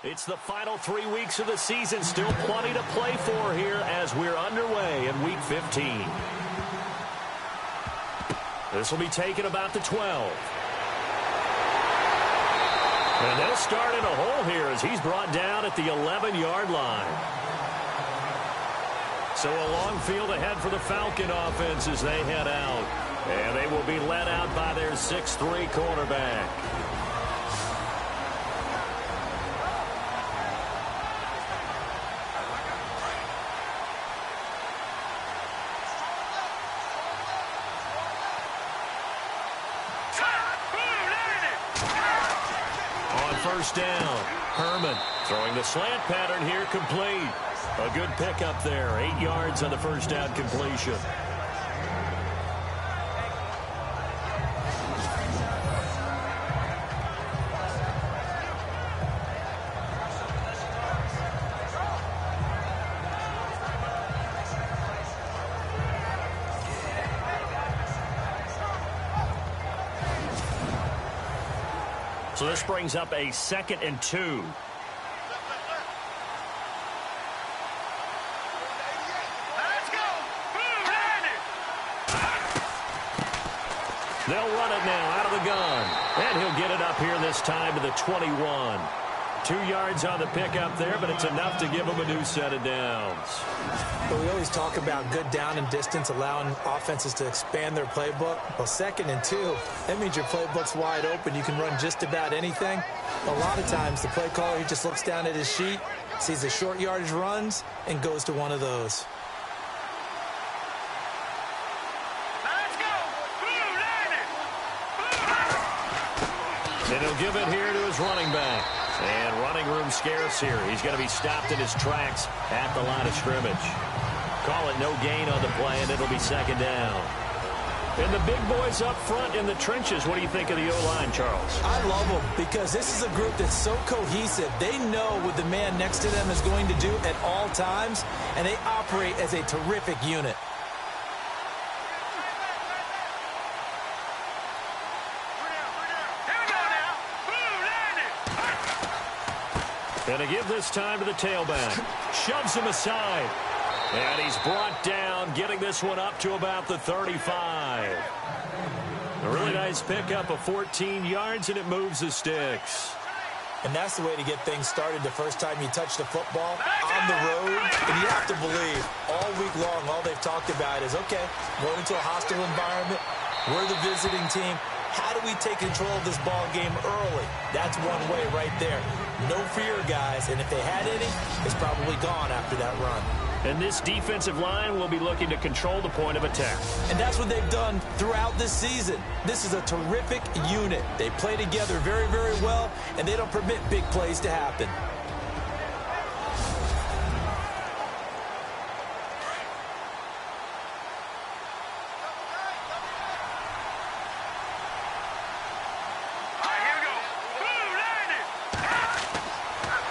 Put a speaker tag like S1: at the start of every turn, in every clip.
S1: It's the final 3 weeks of the season. Still plenty to play for here as we're underway in Week 15. This will be taken about the 12. And they'll start in a hole here as he's brought down at the 11-yard line. So a long field ahead for the Falcon offense as they head out. And they will be led out by their 6'3" cornerback. First down. Herman throwing the slant pattern here, complete. A good pickup there. 8 yards on the first down completion. So this brings up a 2nd and 2. They'll run it now out of the gun. And he'll get it up here this time to the 21. 2 yards on the pickup there, but it's enough to give him a new set of downs.
S2: But we always talk about good down and distance, allowing offenses to expand their playbook. Well, 2nd and 2, that means your playbook's wide open. You can run just about anything. A lot of times, the play caller, he just looks down at his sheet, sees the short yardage runs, and goes to one of those.
S1: And he'll give it here to his running back. And running room scarce here. He's going to be stopped in his tracks at the line of scrimmage. Call it no gain on the play, and it'll be 2nd down. And the big boys up front in the trenches, what do you think of the O-line, Charles?
S2: I love them because this is a group that's so cohesive. They know what the man next to them is going to do at all times, and they operate as a terrific unit.
S1: And to give this time to the tailback. Shoves him aside. And he's brought down, getting this one up to about the 35. A really nice pickup of 14 yards, and it moves the sticks.
S2: And that's the way to get things started the first time you touch the football on the road. And you have to believe all week long, all they've talked about is, okay, going into a hostile environment, we're the visiting team. How do we take control of this ball game early? That's one way right there. No fear, guys, and if they had any, it's probably gone after that run.
S1: And this defensive line will be looking to control the point of attack.
S2: And that's what they've done throughout this season. This is a terrific unit. They play together very, very well, and they don't permit big plays to happen.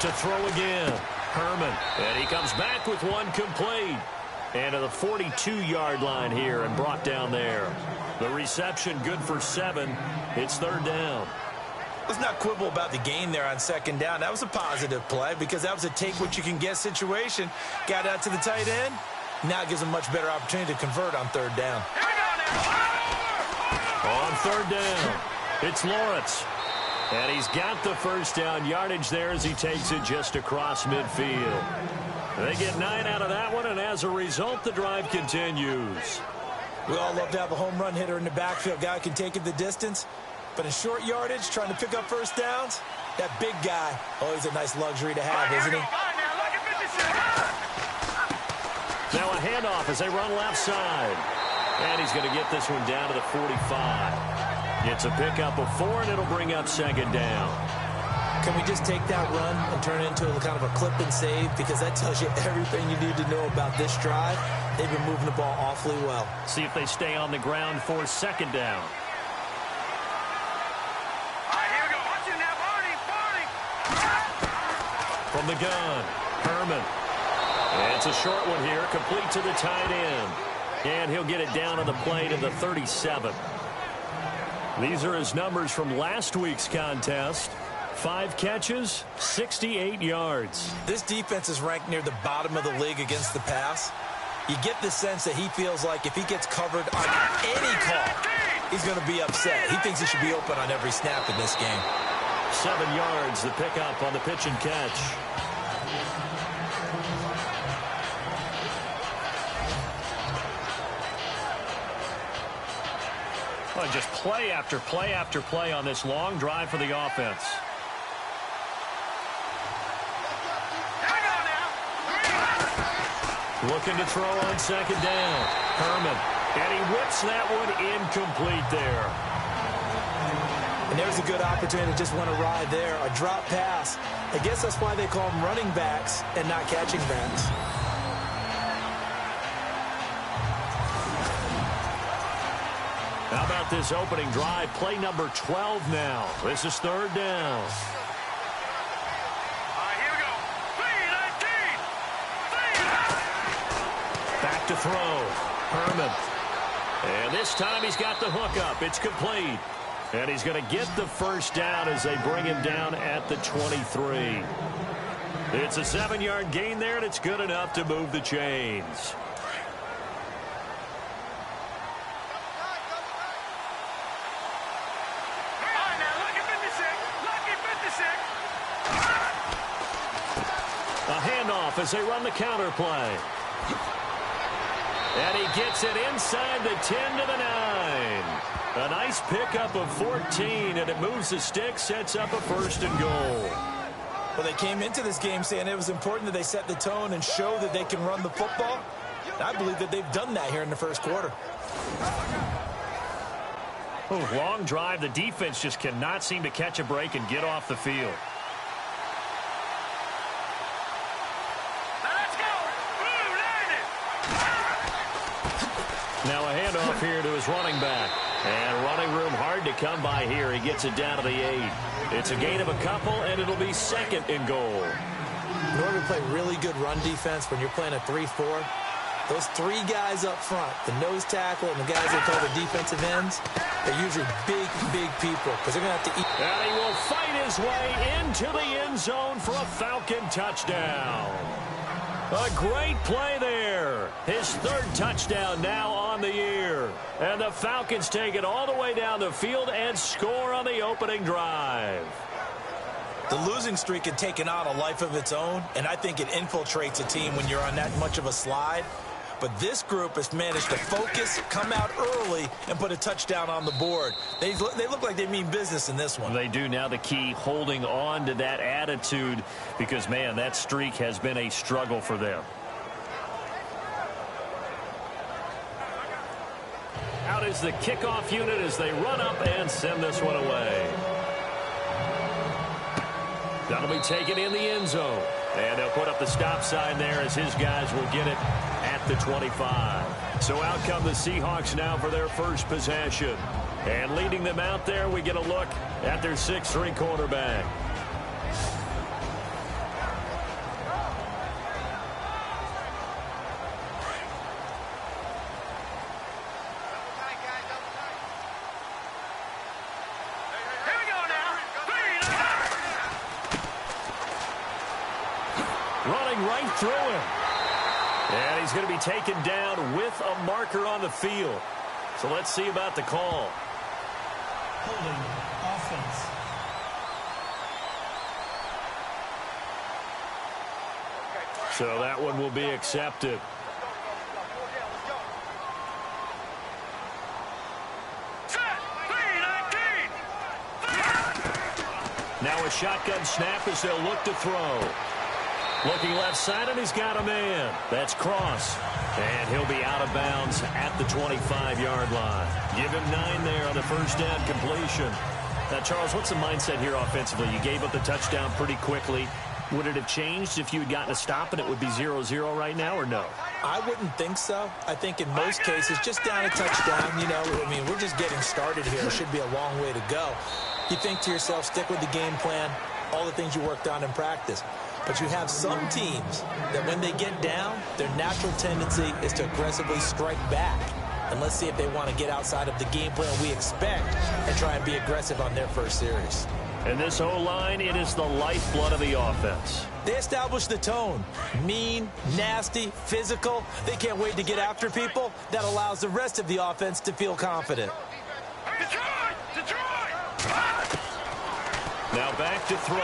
S1: To throw again. Herman. And he comes back with one complete. And to the 42-yard line here and brought down there. The reception good for 7. It's 3rd down.
S2: Let's not quibble about the gain there on 2nd down. That was a positive play because that was a take-what-you-can-get situation. Got out to the tight end. Now it gives him a much better opportunity to convert on 3rd down.
S1: On 3rd down, it's Lawrence. And he's got the first down yardage there as he takes it just across midfield. They get 9 out of that one, and as a result, the drive continues.
S2: We all love to have a home run hitter in the backfield. Guy can take it the distance. But in short yardage, trying to pick up first downs, that big guy, always a nice luxury to have, isn't he?
S1: Now a handoff as they run left side. And he's going to get this one down to the 45. It's a pickup of 4, and it'll bring up 2nd down.
S2: Can we just take that run and turn it into a kind of a clip and save? Because that tells you everything you need to know about this drive. They've been moving the ball awfully well.
S1: See if they stay on the ground for 2nd down.
S3: All right, here we go. Watch it now, Barney.
S1: From the gun, Herman. And it's a short one here, complete to the tight end. And he'll get it down on the play to the 37. These are his numbers from last week's contest. 5 catches, 68 yards.
S2: This defense is ranked near the bottom of the league against the pass. You get the sense that he feels like if he gets covered on any call, he's going to be upset. He thinks he should be open on every snap in this game.
S1: 7 yards, the pickup on the pitch and catch. Well, just play after play after play on this long drive for the offense. Looking to throw on 2nd down. Herman. And he whips that one incomplete there.
S2: And there's a good opportunity to just want to ride there. A drop pass. I guess that's why they call them running backs and not catching backs.
S1: How about this opening drive? Play number 12 now. This is 3rd down.
S3: Here we go. 3-19.
S1: Back to throw. Herman. And this time he's got the hook up. It's complete. And he's going to get the 1st down as they bring him down at the 23. It's a 7-yard gain there, and it's good enough to move the chains. A handoff as they run the counter play. And he gets it inside the 10 to the 9. A nice pickup of 14, and it moves the stick, sets up a 1st and goal.
S2: Well, they came into this game saying it was important that they set the tone and show that they can run the football. And I believe that they've done that here in the 1st quarter.
S1: Oh, long drive. The defense just cannot seem to catch a break and get off the field. Now a handoff here to his running back. And running room hard to come by here. He gets it down to the 8. It's a gain of a couple, and it'll be 2nd and goal.
S2: In order to play really good run defense when you're playing a 3-4, those 3 guys up front, the nose tackle and the guys they call the defensive ends, they're usually big, big people because they're going to have to eat.
S1: And he will fight his way into the end zone for a Falcon touchdown. A great play there. His 3rd touchdown now on the year. And the Falcons take it all the way down the field and score on the opening drive.
S2: The losing streak had taken on a life of its own, and I think it infiltrates a team when you're on that much of a slide. But this group has managed to focus, come out early, and put a touchdown on the board. They look like they mean business in this one.
S1: They do. Now the key, holding on to that attitude, because, man, that streak has been a struggle for them. Out is the kickoff unit as they run up and send this one away. That'll be taken in the end zone. And they'll put up the stop sign there as his guys will get it at the 25. So out come the Seahawks now for their 1st possession. And leading them out there, we get a look at their 6'3" quarterback. Running right through him. And he's going to be taken down with a marker on the field. So let's see about the call.
S4: Holding offense.
S1: So that one will be accepted. Now a shotgun snap as they'll look to throw. Looking left side, and he's got a man. That's Cross. And he'll be out of bounds at the 25-yard line. Give him 9 there on the 1st down completion. Now, Charles, what's the mindset here offensively? You gave up the touchdown pretty quickly. Would it have changed if you had gotten a stop and it would be 0-0 right now, or no?
S2: I wouldn't think so. I think in most cases, just down a touchdown, you know, I mean, we're just getting started here. It should be a long way to go. You think to yourself, stick with the game plan, all the things you worked on in practice. But you have some teams that when they get down, their natural tendency is to aggressively strike back. And let's see if they want to get outside of the game plan we expect and try and be aggressive on their 1st series.
S1: And this O-line, it is the lifeblood of the offense.
S2: They establish the tone. Mean, nasty, physical. They can't wait to get after people. That allows the rest of the offense to feel confident.
S3: Detroit! Detroit!
S1: Now back to throw.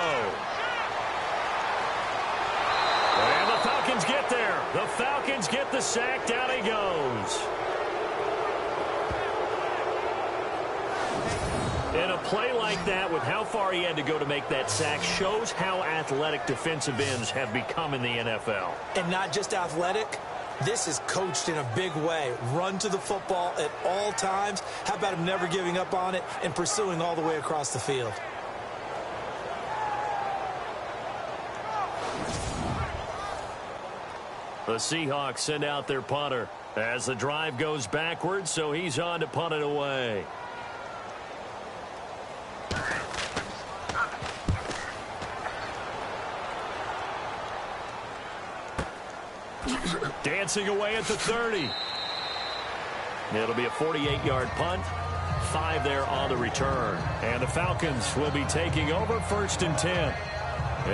S1: And the Falcons get there. The Falcons get the sack. Down he goes. And a play like that, with how far he had to go to make that sack, shows how athletic defensive ends have become in the NFL.
S2: And not just athletic. This is coached in a big way. Run to the football at all times. How about him never giving up on it and pursuing all the way across the field?
S1: The Seahawks send out their punter as the drive goes backwards, so he's on to punt it away. Dancing away at the 30. It'll be a 48-yard punt. 5 there on the return. And the Falcons will be taking over 1st and 10.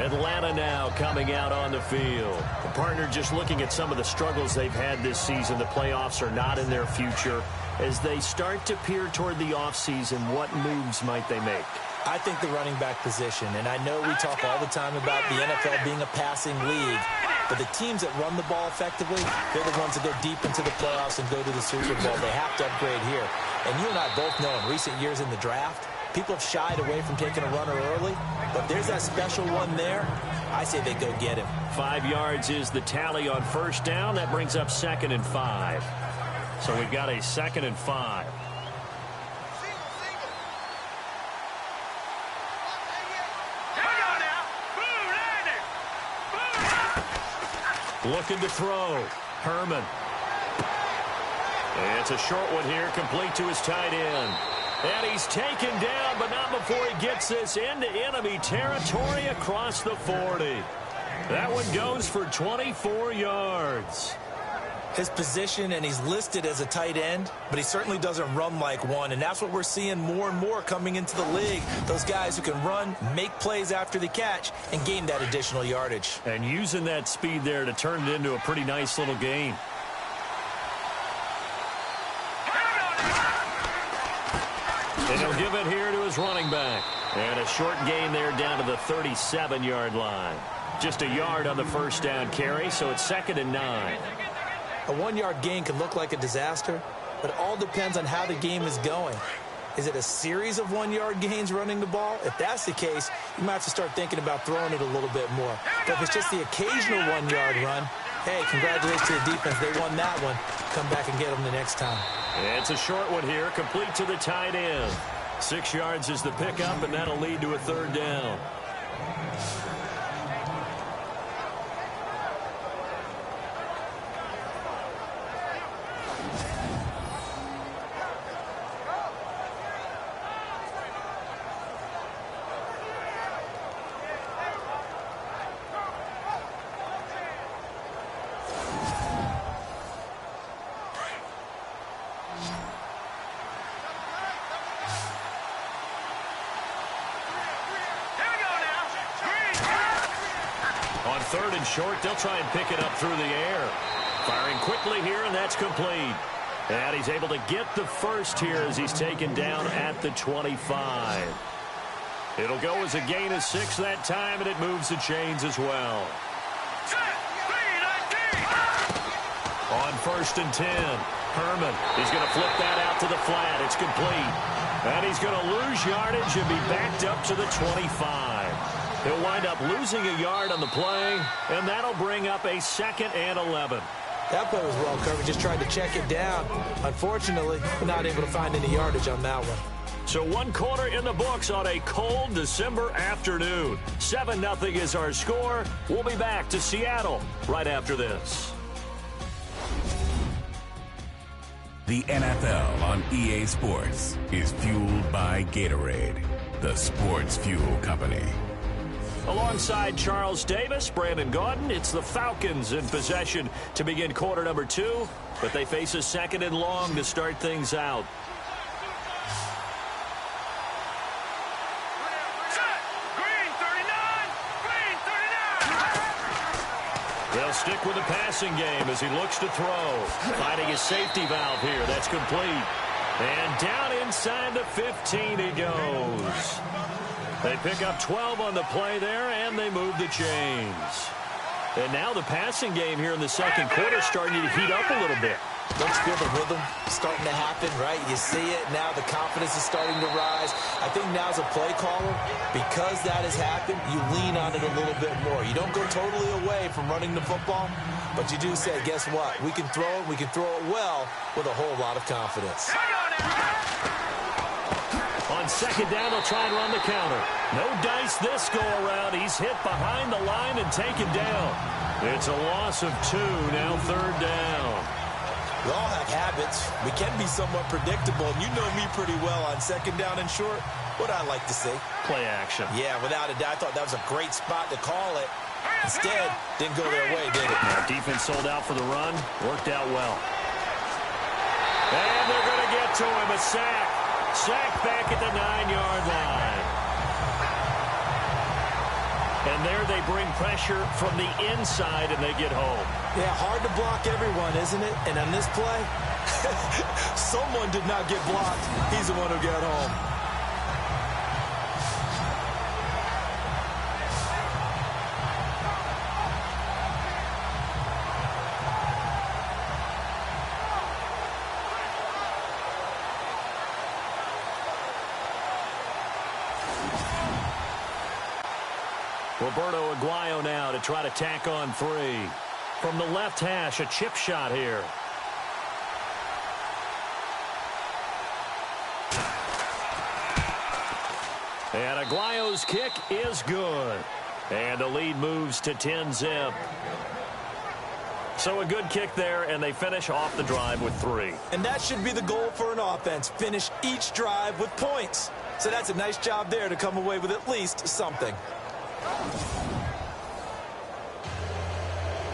S1: Atlanta now coming out on the field. The partner just looking at some of the struggles they've had this season. The playoffs are not in their future. As they start to peer toward the offseason, what moves might they make?
S2: I think the running back position, and I know we talk all the time about the NFL being a passing league, but the teams that run the ball effectively, they're the ones that go deep into the playoffs and go to the Super Bowl. They have to upgrade here. And you and I both know in recent years in the draft, people have shied away from taking a runner early, but there's that special one there. I say they go get him.
S1: 5 yards is the tally on 1st down. That brings up 2nd and 5. So we've got a 2nd and 5. Looking to throw. Herman. And it's a short one here, complete to his tight end. And he's taken down, but not before he gets this into enemy territory across the 40. That one goes for 24 yards.
S2: His position, and he's listed as a tight end, but he certainly doesn't run like one, and that's what we're seeing more and more coming into the league. Those guys who can run, make plays after the catch, and gain that additional yardage.
S1: And using that speed there to turn it into a pretty nice little gain. And he'll give it here to his running back. And a short gain there down to the 37-yard line. Just a yard on the 1st down carry, so it's 2nd and 9.
S2: A 1-yard gain can look like a disaster, but it all depends on how the game is going. Is it a series of 1-yard gains running the ball? If that's the case, you might have to start thinking about throwing it a little bit more. But if it's just the occasional 1-yard run, hey, congratulations to the defense. They won that one. Come back and get them the next time.
S1: It's a short one here, complete to the tight end. 6 yards is the pickup, and that'll lead to a 3rd down. On 3rd and short, they'll try and pick it up through the air. Firing quickly here, and that's complete. And he's able to get the first here as he's taken down at the 25. It'll go as a gain of 6 that time, and it moves the chains as well. On 1st and 10, Herman, he's going to flip that out to the flat. It's complete. And he's going to lose yardage and be backed up to the 25. He'll wind up losing a yard on the play, and that'll bring up a 2nd and 11.
S2: That play was well covered. Just tried to check it down. Unfortunately, not able to find any yardage on that one.
S1: So 1 quarter in the books on a cold December afternoon. 7-0 is our score. We'll be back to Seattle right after this.
S5: The NFL on EA Sports is fueled by Gatorade, the sports fuel company.
S1: Alongside Charles Davis, Brandon Gaudin, it's the Falcons in possession to begin quarter number 2, but they face a 2nd and long to start things out. They'll stick with the passing game as he looks to throw. Finding his safety valve here. That's complete. And down inside the 15 he goes. They pick up 12 on the play there, and they move the chains. And now the passing game here in the second quarter is starting to heat up a little bit.
S2: Don't you feel the rhythm starting to happen, right? You see it now. The confidence is starting to rise. I think now as a play caller, because that has happened, you lean on it a little bit more. You don't go totally away from running the football, but you do say, guess what? We can throw it. We can throw it well with a whole lot of confidence.
S1: On second down, they'll try and run the counter. No dice this go-around. He's hit behind the line and taken down. It's a loss of 2, now third down.
S2: We all have habits. We can be somewhat predictable, and you know me pretty well on second down and short. What I like to see.
S1: Play action.
S2: Yeah, without a doubt. I thought that was a great spot to call it. Instead, didn't go their way, did it?
S1: Now, defense sold out for the run. Worked out well. And they're going to get to him. A sack. Sack back at the 9-yard line. And there they bring pressure from the inside, and they get home.
S2: Yeah, hard to block everyone, isn't it? And on this play, someone did not get blocked. He's the one who got home.
S1: Roberto Aguayo now to try to tack on 3. From the left hash, a chip shot here. And Aguayo's kick is good. And the lead moves to 10-zip. So a good kick there, and they finish off the drive with 3.
S2: And that should be the goal for an offense. Finish each drive with points. So that's a nice job there to come away with at least something.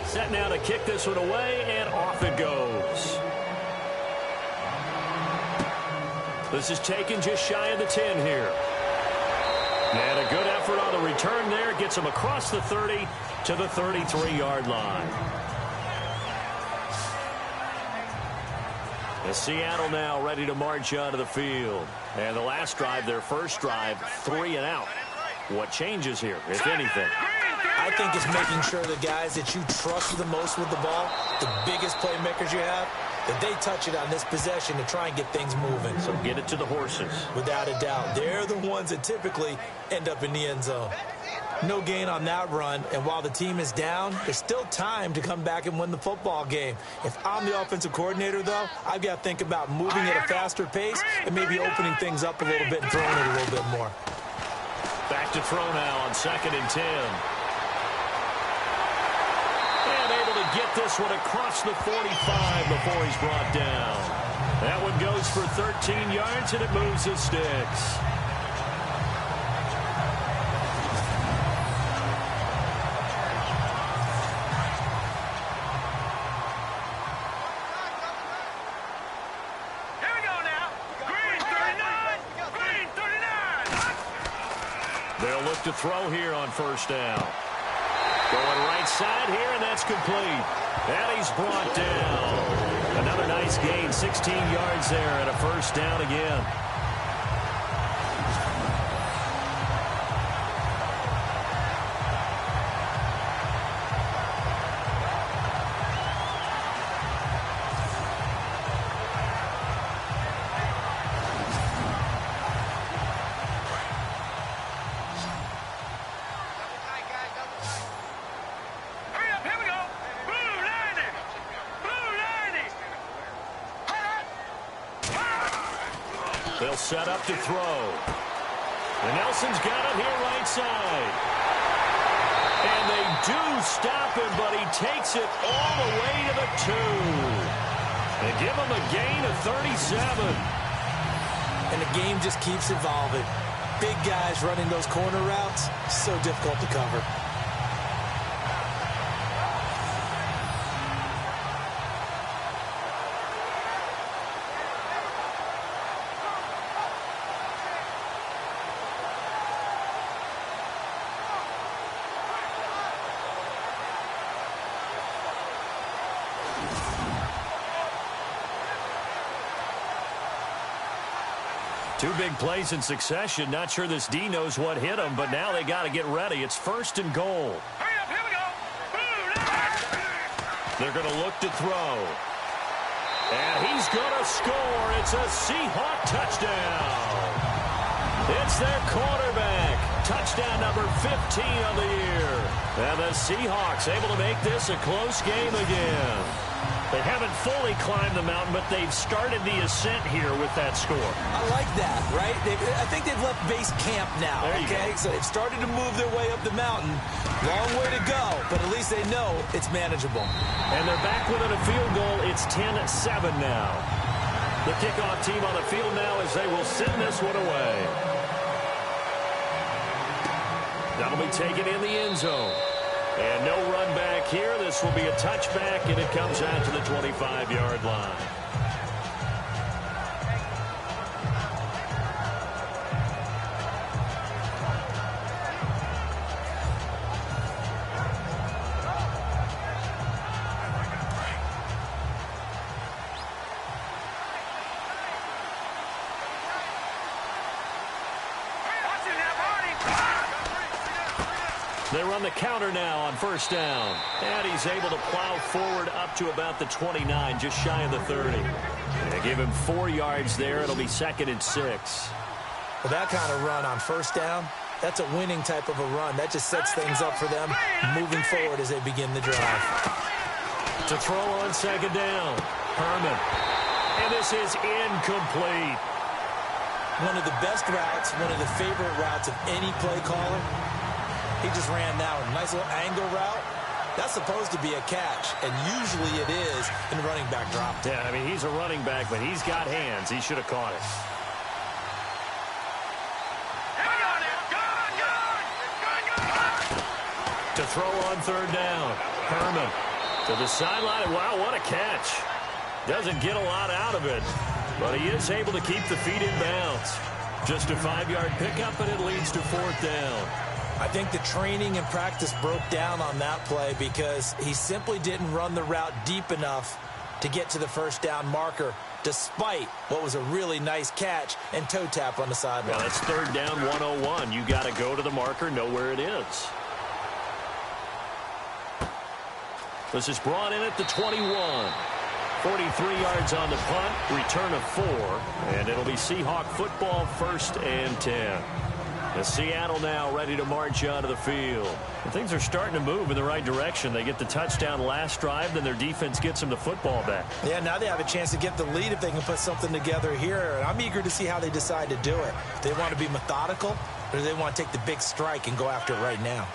S1: Set now to kick this one away, and off it goes. This is taken just shy of the 10 here. And a good effort on the return there. Gets him across the 30 to the 33-yard line. And Seattle now ready to march onto the field. And the last drive, their first drive, 3 and out. What changes here, if anything?
S2: I think it's making sure the guys that you trust the most with the ball, the biggest playmakers you have, that they touch it on this possession to try and get things moving.
S1: So get it to the horses.
S2: Without a doubt. They're the ones that typically end up in the end zone. No gain on that run, and while the team is down, there's still time to come back and win the football game. If I'm the offensive coordinator, though, I've got to think about moving at a faster pace and maybe opening things up a little bit and throwing it a little bit more.
S1: Back to throw now on 2nd and 10. And able to get this one across the 45 before he's brought down. That one goes for 13 yards, and it moves his sticks. They'll look to throw here on first down. Going right side here, and that's complete. And he's brought down. Another nice gain, 16 yards there, and a first down again. They'll set up to throw. And Nelson's got it here right side. And they do stop him, but he takes it all the way to the 2. They give him a gain of 37.
S2: And the game just keeps evolving. Big guys running those corner routes, so difficult to cover.
S1: Two big plays in succession. Not sure this D knows what hit him, but now they got to get ready. It's 1st and goal.
S3: Hurry up, here we go.
S1: They're going to look to throw. And he's going to score. It's a Seahawk touchdown. It's their quarterback. Touchdown number 15 of the year. And the Seahawks able to make this a close game again. They haven't fully climbed the mountain, but they've started the ascent here with that score.
S2: I like that, right? I think they've left base camp now, okay? So they've started to move their way up the mountain. Long way to go, but at least they know it's manageable.
S1: And they're back within a field goal. It's 10-7 now. The kickoff team on the field now as they will send this one away. That'll be taken in the end zone. And no run back here. This will be a touchback, and it comes out to the 25-yard line. They run the counter now on 1st down. And he's able to plow forward up to about the 29, just shy of the 30. They give him 4 yards there. It'll be 2nd and 6.
S2: Well, that kind of run on 1st down, that's a winning type of a run. That just sets things up for them moving forward as they begin the drive.
S1: To throw on 2nd down, Herman. And this is incomplete.
S2: One of the best routes, one of the favorite routes of any play caller. He just ran that one. Nice little angle route. That's supposed to be a catch, and usually it is in running back drop.
S1: Yeah, I mean, he's a running back, but he's got hands. He should have caught it. To throw on 3rd down. Herman to the sideline. Wow, what a catch. Doesn't get a lot out of it, but he is able to keep the feet in bounds. Just a 5-yard pickup, and it leads to 4th down.
S2: I think the training and practice broke down on that play because he simply didn't run the route deep enough to get to the 1st down marker, despite what was a really nice catch and toe tap on the sideline.
S1: Well, that's 3rd down 101. You got to go to the marker, know where it is. This is brought in at the 21. 43 yards on the punt, return of 4, and it'll be Seahawk football, 1st and 10. As Seattle now ready to march out of the field. And things are starting to move in the right direction. They get the touchdown last drive, then their defense gets them the football back.
S2: Yeah, now they have a chance to get the lead if they can put something together here. And I'm eager to see how they decide to do it. Do they want to be methodical, or do they want to take the big strike and go after it right now?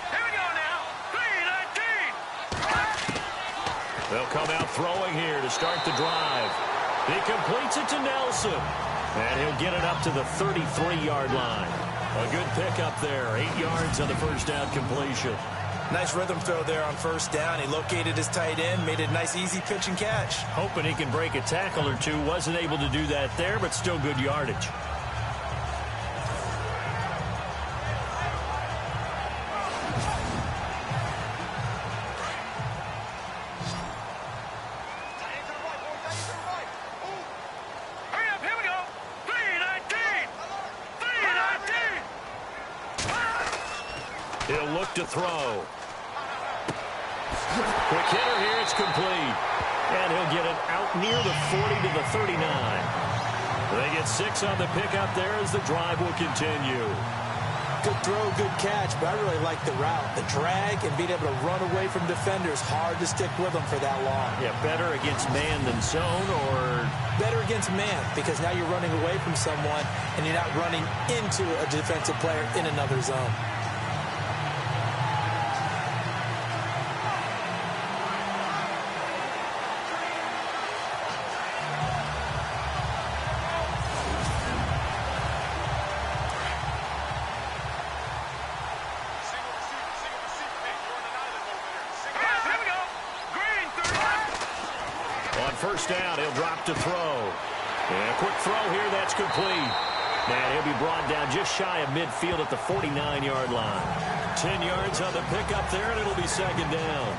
S3: Here we go now. 3-19.
S1: They'll come out throwing here to start the drive. He completes it to Nelson. And he'll get it up to the 33-yard line. A good pickup there. 8 yards on the 1st down completion.
S2: Nice rhythm throw there on 1st down. He located his tight end, made it a nice easy pitch and catch.
S1: Hoping he can break a tackle or two. Wasn't able to do that there, but still good yardage. He'll look to throw. Quick hitter here, it's complete. And he'll get it out near the 40 to the 39. They get 6 on the pickup there as the drive will continue.
S2: Good throw, good catch, but I really like the route. The drag and being able to run away from defenders, hard to stick with them for that long.
S1: Yeah, better against man than zone, or?
S2: Better against man, because now you're running away from someone and you're not running into a defensive player in another zone.
S3: First
S1: down, he'll drop to throw. And a quick throw here, that's complete. And he'll be brought down just shy of midfield at the 49-yard line. 10 yards on the pickup there, and it'll be 2nd down.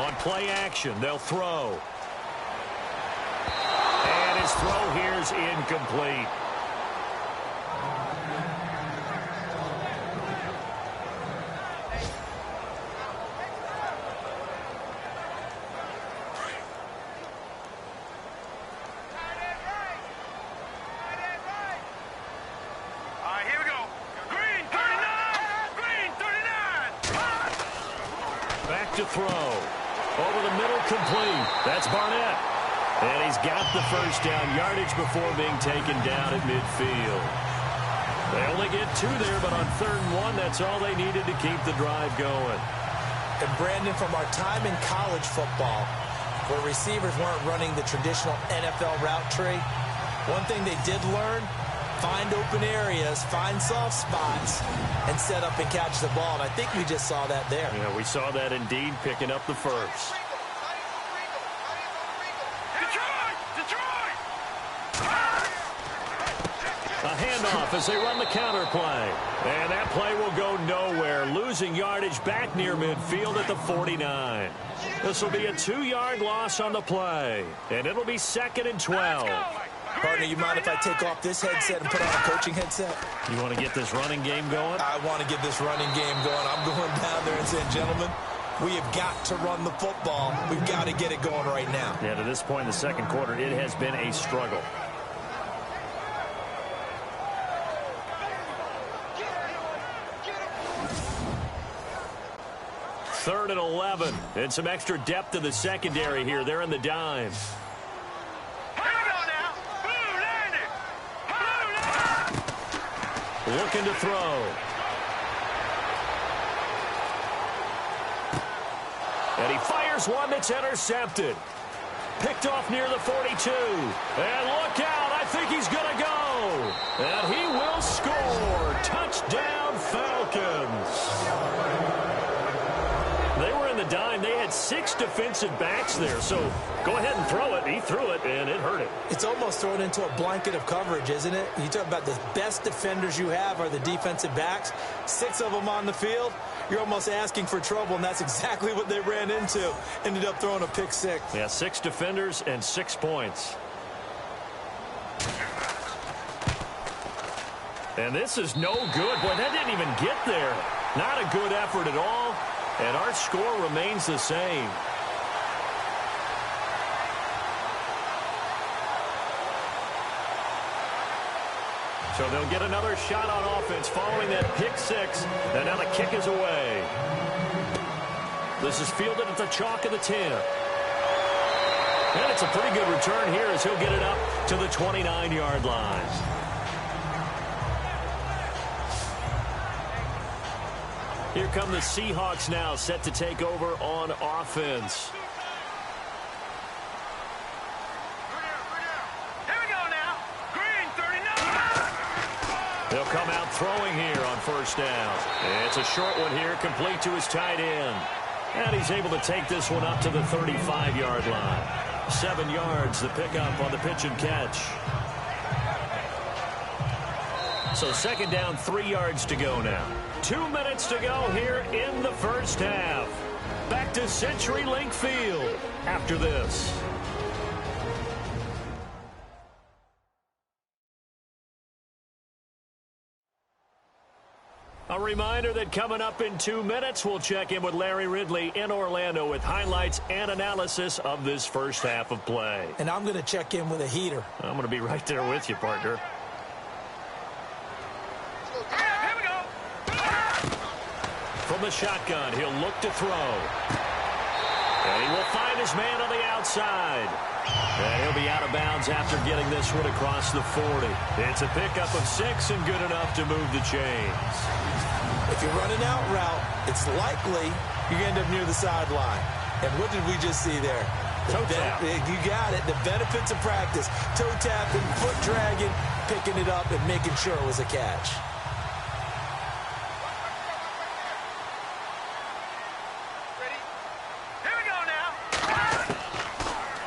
S1: On play action, they'll throw. And his throw here is incomplete. To throw. Over the middle, complete. That's Barnett. And he's got the first down yardage before being taken down at midfield. They only get 2 there, but on 3rd and 1, that's all they needed to keep the drive going.
S2: And Brandon, from our time in college football, where receivers weren't running the traditional NFL route tree, one thing they did learn, find open areas, find soft spots, and set up and catch the ball. And I think we just saw that there.
S1: Yeah, we saw that indeed, picking up the first. A handoff as they run the counter play. And that play will go nowhere, losing yardage back near midfield at the 49. This will be a 2-yard loss on the play. And it'll be 2nd and 12.
S2: Partner, you mind if I take off this headset and put on a coaching headset?
S1: You want to get this running game going?
S2: I want to get this running game going. I'm going down there and saying, gentlemen, we have got to run the football. We've got to get it going right now.
S1: Yeah, to this point in the second quarter, it has been a struggle. Third and 11, and some extra depth in the secondary here. They're in the dime. Looking to throw. And he fires one that's intercepted. Picked off near the 42. And look out, I think he's going to go. And he will score. Touchdown, Falcons. They were in the dime. They had 6 defensive backs there. So go ahead and throw it. He threw it, and it hurt him.
S2: It's almost thrown into a blanket of coverage, isn't it? You talk about the best defenders you have are the defensive backs. 6 of them on the field. You're almost asking for trouble, and that's exactly what they ran into. Ended up throwing a pick 6.
S1: Yeah, 6 defenders and 6 points. And this is no good. Boy, that didn't even get there. Not a good effort at all. And our score remains the same. So they'll get another shot on offense following that pick 6. And now the kick is away. This is fielded at the chalk of the 10. And it's a pretty good return here as he'll get it up to the 29-yard line. Here come the Seahawks now, set to take over on offense.
S3: Here we go now. Green, 39.
S1: They'll come out throwing here on first down. It's a short one here, complete to his tight end. And he's able to take this one up to the 35-yard line. 7 yards, the pickup on the pitch and catch. So 2nd down, 3 yards to go now. 2 minutes to go here in the first half. Back to CenturyLink Field after this. A reminder that coming up in 2 minutes, we'll check in with Larry Ridley in Orlando with highlights and analysis of this first half of play.
S2: And I'm going to check in with a heater.
S1: I'm going to be right there with you, partner. From the shotgun, he'll look to throw. And he will find his man on the outside. And he'll be out of bounds after getting this one across the 40. It's a pickup of 6 and good enough to move the chains.
S2: If you're running out route, it's likely you're going to end up near the sideline. And what did we just see there?
S1: Toe tap.
S2: You got it. The benefits of practice. Toe tapping, foot dragging, picking it up, and making sure it was a catch.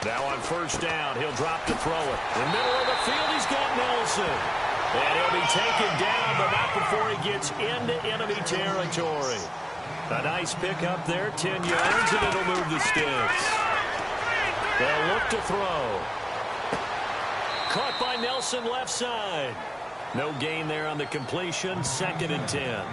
S1: Now on first down, he'll drop to throw it. In the middle of the field, he's got Nelson. And he'll be taken down, but not before he gets into enemy territory. A nice pick up there, 10 yards, and it'll move the sticks. They'll look to throw. Caught by Nelson left side. No gain there on the completion, 2nd and 10.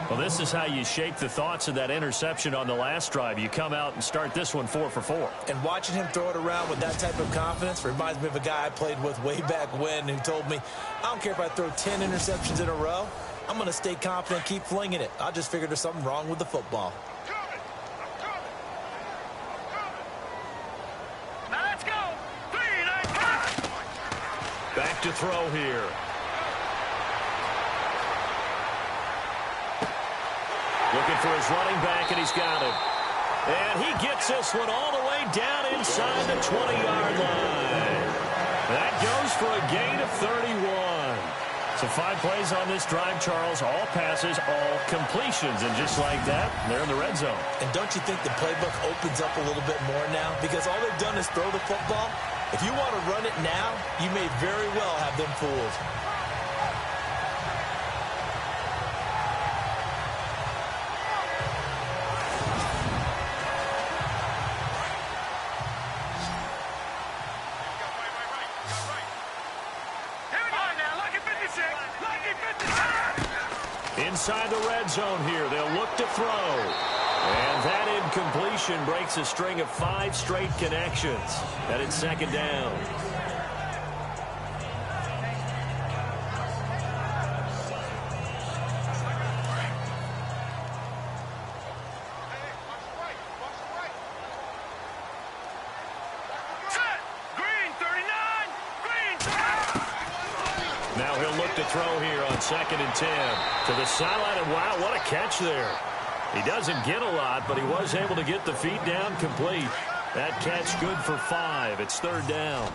S1: Well, this is how you shake the thoughts of that interception on the last drive. You come out and start this one 4 for 4.
S2: And watching him throw it around with that type of confidence reminds me of a guy I played with way back when who told me, I don't care if I throw 10 interceptions in a row. I'm going to stay confident, keep flinging it. I just figured there's something wrong with the football.
S3: Now let's go. 3, 9, 5.
S1: Back to throw here. Looking for his running back, and he's got it. And he gets this one all the way down inside the 20-yard line. That goes for a gain of 31. So 5 plays on this drive, Charles. All passes, all completions. And just like that, they're in the red zone.
S2: And don't you think the playbook opens up a little bit more now? Because all they've done is throw the football. If you want to run it now, you may very well have them fooled.
S1: Inside the red zone here, they'll look to throw. And that incompletion breaks a string of 5 straight connections. And it's 2nd down. Now he'll look to throw here on 2nd and 10 to the sideline, and wow, what a catch there. He doesn't get a lot, but he was able to get the feet down complete. That catch good for 5. It's 3rd down.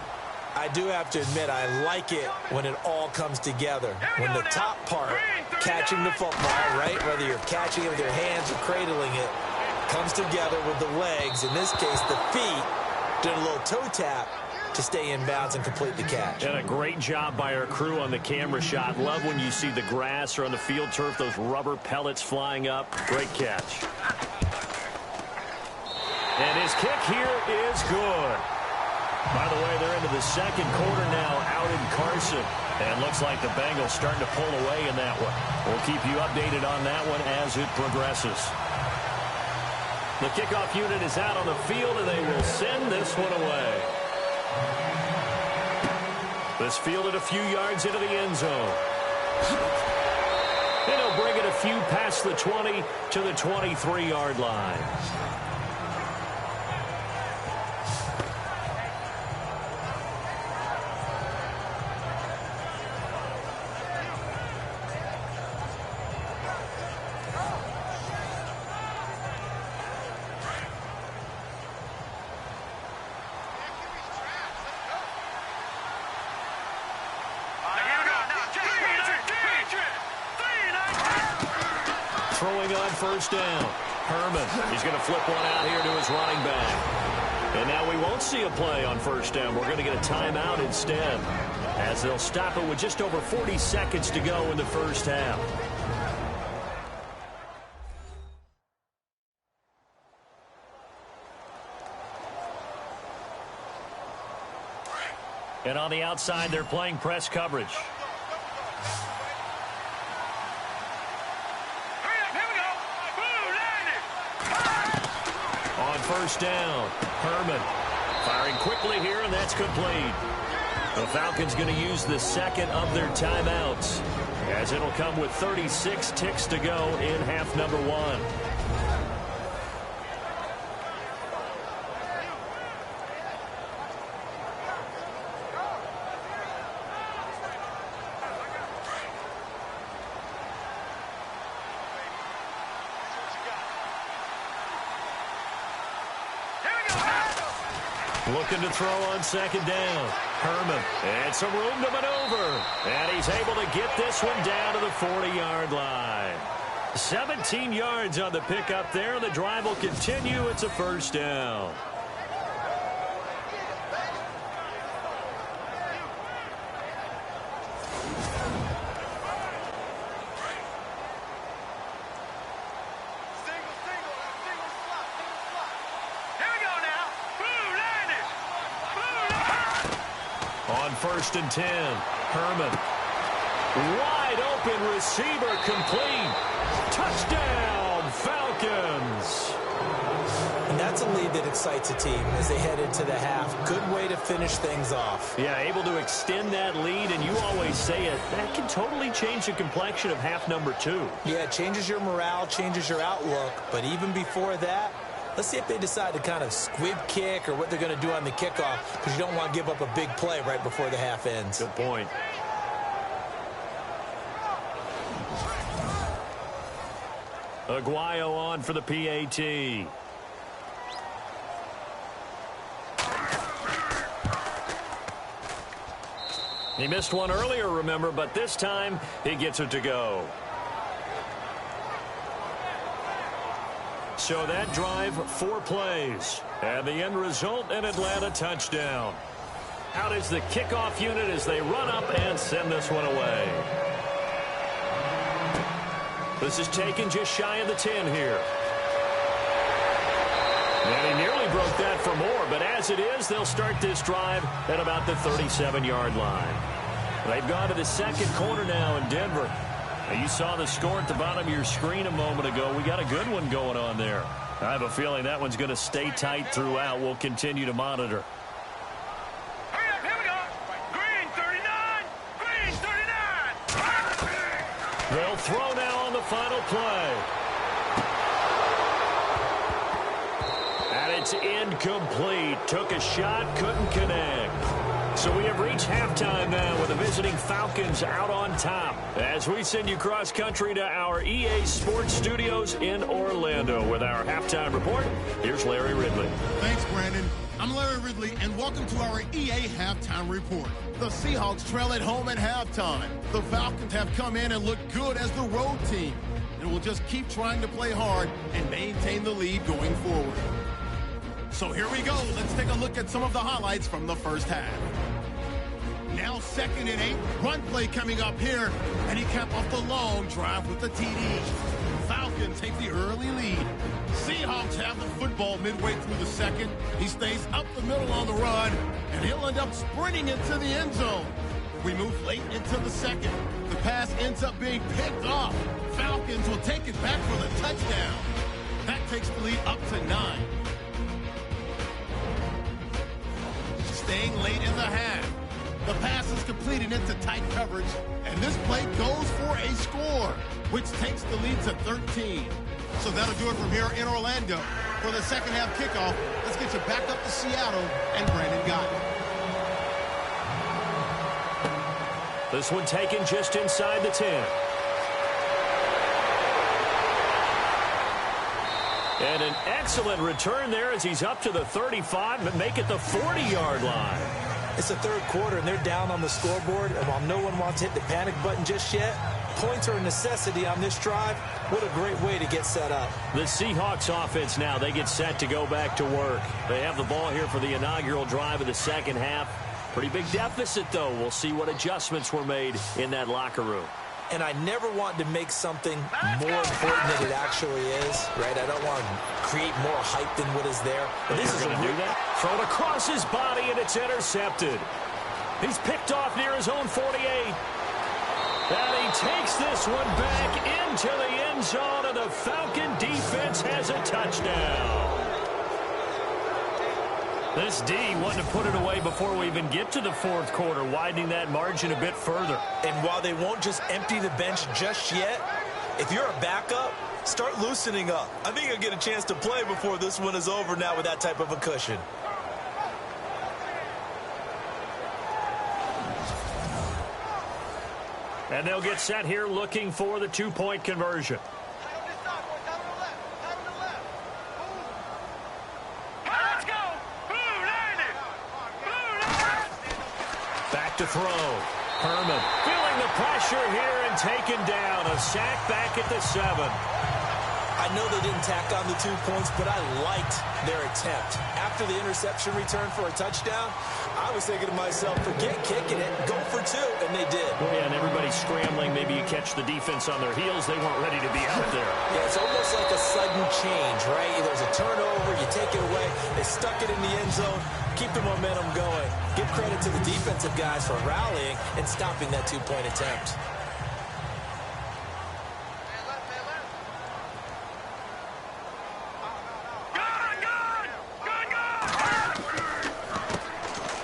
S2: I do have to admit, I like it when it all comes together. When the top part, catching the football, right, whether you're catching it with your hands or cradling it, comes together with the legs, in this case the feet, doing a little toe tap to stay in bounds and complete the catch.
S1: And a great job by our crew on the camera shot. Love when you see the grass or on the field turf, those rubber pellets flying up. Great catch. And his kick here is good. By the way, they're into the 2nd quarter now out in Carson. And looks like the Bengals starting to pull away in that one. We'll keep you updated on that one as it progresses. The kickoff unit is out on the field, and they will send this one away. This fielded a few yards into the end zone. And he'll bring it a few past the 20 to the 23-yard line. Throwing on 1st down. Herman, he's going to flip one out here to his running back. And now we won't see a play on 1st down. We're going to get a timeout instead, as they'll stop it with just over 40 seconds to go in the 1st half. And on the outside, they're playing press coverage. On 1st down, Herman firing quickly here, and that's complete. The Falcons going to use the 2nd of their timeouts, as it'll come with 36 ticks to go in half number 1. Looking to throw on 2nd down. Herman, and some room to maneuver. And he's able to get this one down to the 40-yard line. 17 yards on the pickup there. The drive will continue. It's a 1st down. 1st and 10. Herman. Wide open receiver complete. Touchdown, Falcons.
S2: And that's a lead that excites a team as they head into the half. Good way to finish things off.
S1: Yeah, able to extend that lead, and you always say it, that can totally change the complexion of half number 2.
S2: Yeah, it changes your morale, changes your outlook. But even before that, let's see if they decide to kind of squib kick or what they're going to do on the kickoff, because you don't want to give up a big play right before the half ends.
S1: Good point. Aguayo on for the PAT. He missed one earlier, remember, but this time he gets it to go. So that drive, 4 plays. And the end result, an Atlanta touchdown. Out is the kickoff unit as they run up and send this one away. This is taken just shy of the 10 here. And he nearly broke that for more, but as it is, they'll start this drive at about the 37-yard line. They've gone to the second quarter now in Denver. Now, you saw the score at the bottom of your screen a moment ago. We got a good one going on there. I have a feeling that one's going to stay tight throughout. We'll continue to monitor.
S3: Hurry up, here we go. Green 39. Green 39.
S1: They'll throw now on the final play. And it's incomplete. Took a shot, couldn't connect. So we have reached halftime now with the visiting Falcons out on top. As we send you cross-country to our EA Sports Studios in Orlando with our halftime report, here's Larry Ridley.
S6: Thanks, Brandon. I'm Larry Ridley, and welcome to our EA Halftime Report. The Seahawks trail at home at halftime. The Falcons have come in and looked good as the road team, and will just keep trying to play hard and maintain the lead going forward. So here we go. Let's take a look at some of the highlights from the first half. Now 2nd and 8. Run play coming up here, and he capped off the long drive with the TD. Falcons take the early lead. Seahawks have the football midway through the second. He stays up the middle on the run, and he'll end up sprinting into the end zone. We move late into the second. The pass ends up being picked off. Falcons will take it back for the touchdown. That takes the lead up to 9. Staying late in the half. The pass is completed into tight coverage, and this play goes for a score, which takes the lead to 13. So that'll do it from here in Orlando. For the second half kickoff, let's get you back up to Seattle and Brandon Gott.
S1: This one taken just inside the 10. And an excellent return there as he's up to the 35 and make it the 40-yard line.
S2: It's the third quarter, and they're down on the scoreboard. And while no one wants to hit the panic button just yet, points are a necessity on this drive. What a great way to get set up.
S1: The Seahawks offense now, they get set to go back to work. They have the ball here for the inaugural drive of the second half. Pretty big deficit, though. We'll see what adjustments were made in that locker room.
S2: And I never want to make something more important than it actually is, right? I don't want to create more hype than what is there.
S1: But this is going to do that. Thrown across his body, and it's intercepted. He's picked off near his own 48. And he takes this one back into the end zone, and the Falcon defense has a touchdown. This D wanted to put it away before we even get to the fourth quarter, widening that margin a bit further.
S2: And while they won't just empty the bench just yet, if you're a backup, start loosening up. I think you'll get a chance to play before this one is over now with that type of a cushion.
S1: And they'll get set here looking for the two-point conversion. To throw. Herman feeling the pressure here and taken down. A sack back at the 7.
S2: I know they didn't tack on the 2 points, but I liked their attempt. After the interception return for a touchdown, I was thinking to myself, forget kicking it, go for 2, and they did.
S1: Yeah, and everybody scrambling. Maybe you catch the defense on their heels. They weren't ready to be out there.
S2: Yeah, it's almost like a sudden change, right? There's a turnover, you take it away. They stuck it in the end zone. Keep the momentum going. Give credit to the defensive guys for rallying and stopping that two-point attempt.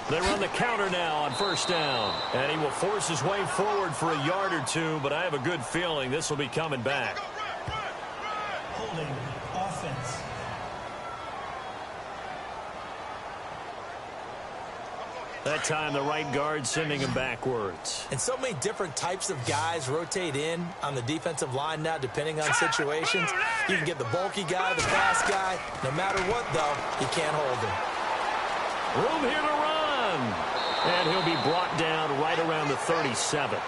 S1: They run the counter now on first down. And he will force his way forward for a yard or two, but I have a good feeling this will be coming back.
S4: Holding offense.
S1: That time the right guard sending him backwards.
S2: And so many different types of guys rotate in on the defensive line now depending on situations. You can get the bulky guy, the fast guy. No matter what, though, you can't hold him.
S1: Room here to run. And he'll be brought down right around the 37.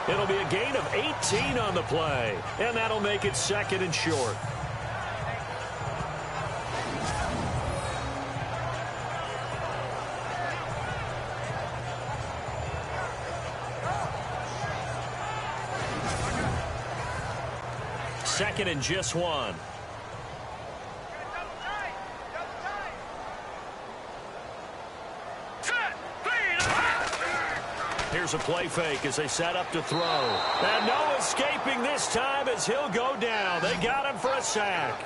S1: It'll be a gain of 18 on the play. And that'll make it second and short. Second and just one. Here's a play fake as they set up to throw. And no escaping this time as he'll go down. They got him for a sack.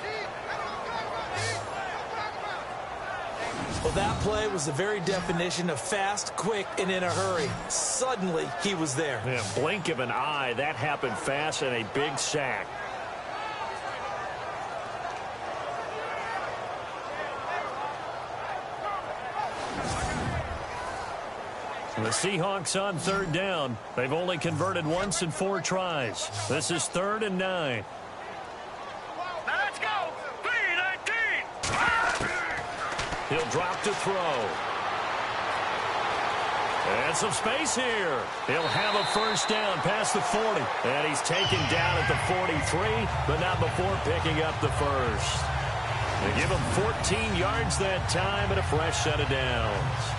S2: Well, that play was the very definition of fast, quick, and in a hurry. Suddenly, he was there.
S1: Yeah, blink of an eye. That happened fast and a big sack. The Seahawks on third down. They've only converted once in 4 tries. This is 3rd and 9.
S3: Let's go. 3-19.
S1: He'll drop to throw. And some space here. He'll have a first down past the 40. And he's taken down at the 43, but not before picking up the first. They give him 14 yards that time and a fresh set of downs.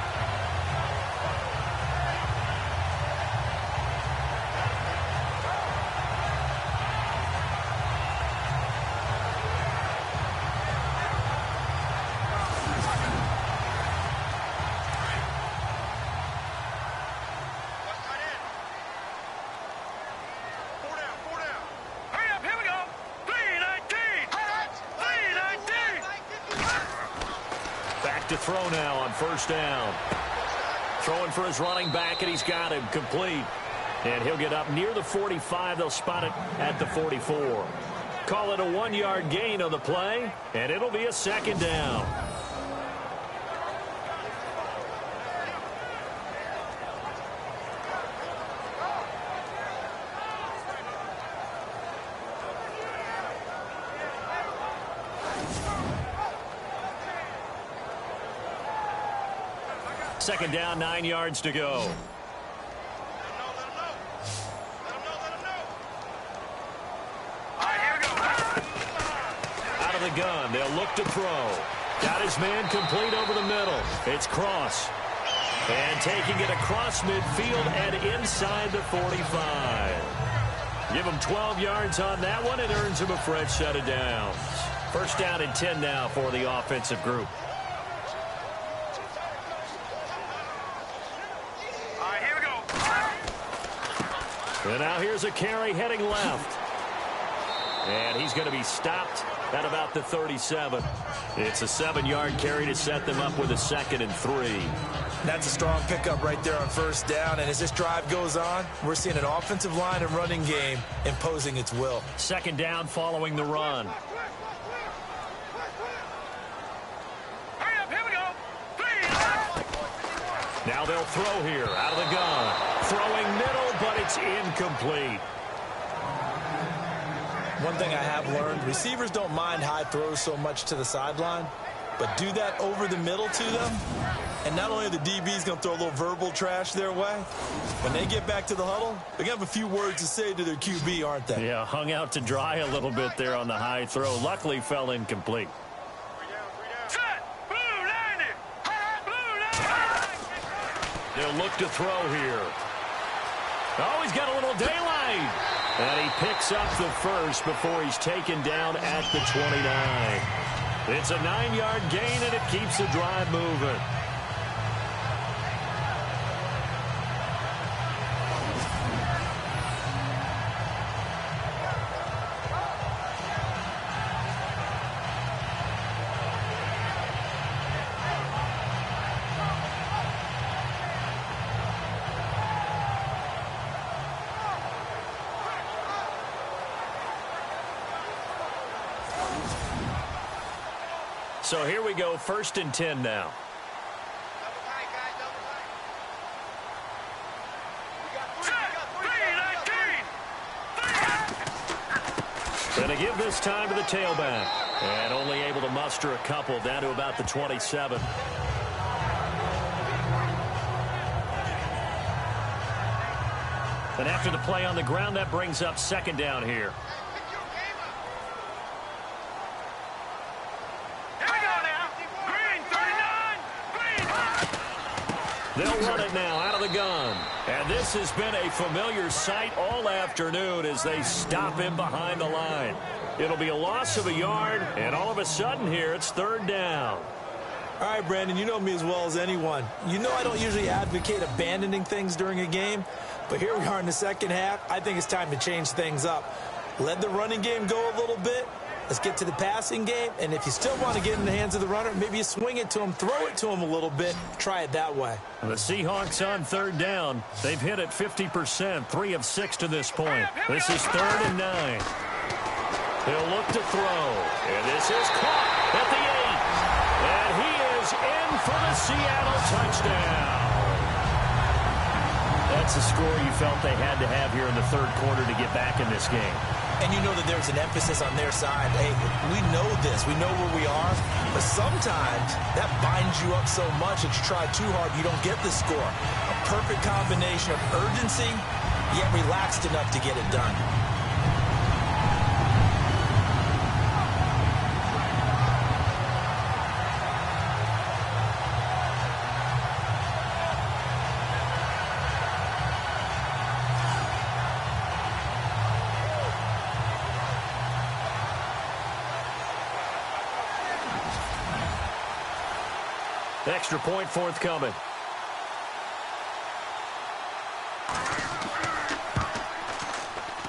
S1: To throw now on first down. Throwing for his running back, and he's got him complete. And he'll get up near the 45. They'll spot it at the 44. Call it a 1-yard gain on the play, and it'll be a second down. Second down, 9 yards to go. Out of the gun, they'll look to throw. Got his man complete over the middle. It's Cross. And taking it across midfield and inside the 45. Give him 12 yards on that one and earns him a fresh set of downs. First down and 10 now for the offensive group. And now here's a carry heading left. And he's going to be stopped at about the 37. It's a 7-yard carry to set them up with a 2nd and 3.
S2: That's a strong pickup right there on first down. And as this drive goes on, we're seeing an offensive line and running game imposing its will.
S1: Second down following the run.
S3: Hurry up, here we go. 3.
S1: Now they'll throw here out of the gun. Throwing middle, but it's incomplete.
S2: One thing I have learned, receivers don't mind high throws so much to the sideline, but do that over the middle to them, and not only are the DBs going to throw a little verbal trash their way, when they get back to the huddle, they're going to have a few words to say to their QB, aren't they?
S1: Yeah, hung out to dry a little bit there on the high throw. Luckily fell incomplete.
S3: Set. Blue 90. Blue 90.
S1: They'll look to throw here. Oh, he's got a little daylight. And he picks up the first before he's taken down at the 29. It's a 9-yard gain, and it keeps the drive moving. So here we go, 1st and 10 now. Going to give this time to the tailback. And only able to muster a couple down to about the 27. And after the play on the ground, that brings up 2nd down here. They'll run it now out of the gun. And this has been a familiar sight all afternoon as they stop him behind the line. It'll be a loss of a yard, and all of a sudden here, it's 3rd down.
S2: All right, Brandon, you know me as well as anyone. You know I don't usually advocate abandoning things during a game, but here we are in the 2nd half. I think it's time to change things up. Let the running game go a little bit. Let's get to the passing game, and if you still want to get in the hands of the runner, maybe you swing it to him, throw it to him a little bit, try it that way.
S1: The Seahawks on 3rd down. They've hit it 50%, 3 of 6 to this point. This is 3rd and 9. He'll look to throw, and this is caught at the 8. And he is in for the Seattle touchdown. That's the score you felt they had to have here in the 3rd quarter to get back in this game.
S2: And you know that there's an emphasis on their side. Hey, we know this. We know where we are. But sometimes that binds you up so much that you try too hard, you don't get the score. A perfect combination of urgency, yet relaxed enough to get it done.
S1: Extra point forthcoming.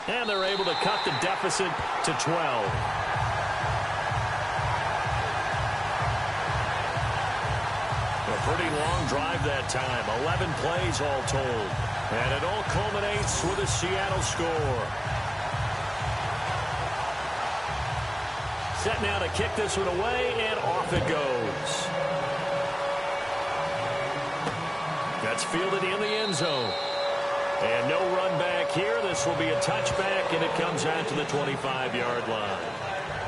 S1: And they're able to cut the deficit to 12. A pretty long drive that time. 11 plays all told. And it all culminates with a Seattle score. Set now to kick this one away, and off it goes. That's fielded in the end zone. And no run back here. This will be a touchback, and it comes out to the 25-yard line.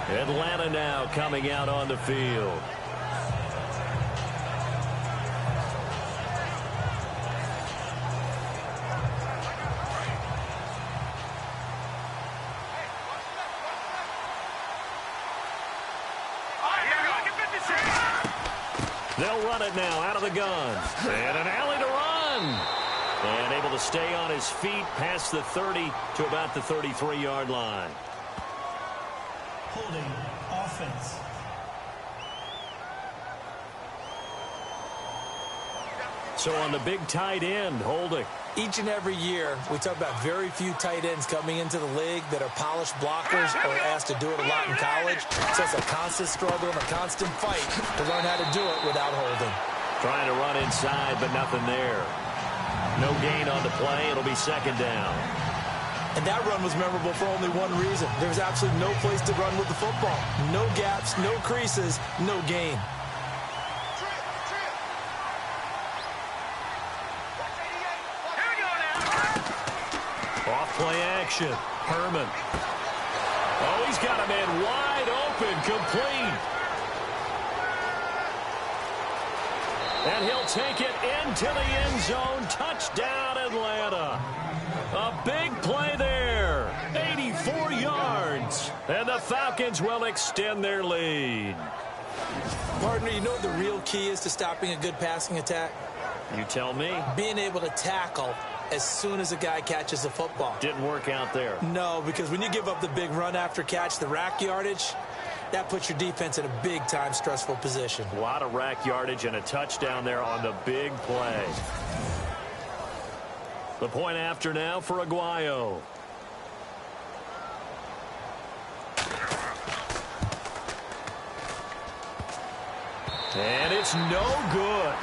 S1: Atlanta now coming out on the field. They'll run it now out of the gun. And an alley to run. And able to stay on his feet past the 30 to about the 33-yard line.
S4: Holding offense.
S2: So on the big tight end, holding. Each and every year, we talk about very few tight ends coming into the league that are polished blockers or asked to do it a lot in college. So it's a constant struggle and a constant fight to learn how to do it without holding.
S1: Trying to run inside, but nothing there. No gain on the play. It'll be second down.
S2: And that run was memorable for only one reason. There was absolutely no place to run with the football. No gaps, no creases, no gain.
S1: Play action. Herman. Oh, he's got a man wide open, complete. And he'll take it into the end zone. Touchdown, Atlanta. A big play there. 84 yards. And the Falcons will extend their lead.
S2: Partner, you know what the real key is to stopping a good passing attack?
S1: You tell me.
S2: Being able to tackle as soon as a guy catches the football.
S1: Didn't work out there.
S2: No, because when you give up the big run after catch, the rack yardage, that puts your defense in a big-time stressful position.
S1: A lot of rack yardage and a touchdown there on the big play. The point after now for Aguayo. And it's no good.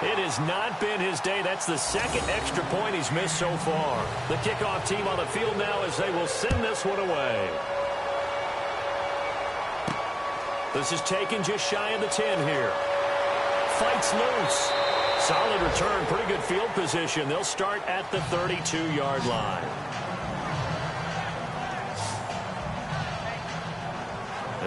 S1: It has not been his day. That's the second extra point he's missed so far. The kickoff team on the field now as they will send this one away. This is taken just shy of the 10 here. Fights loose. Solid return, pretty good field position. They'll start at the 32-yard line.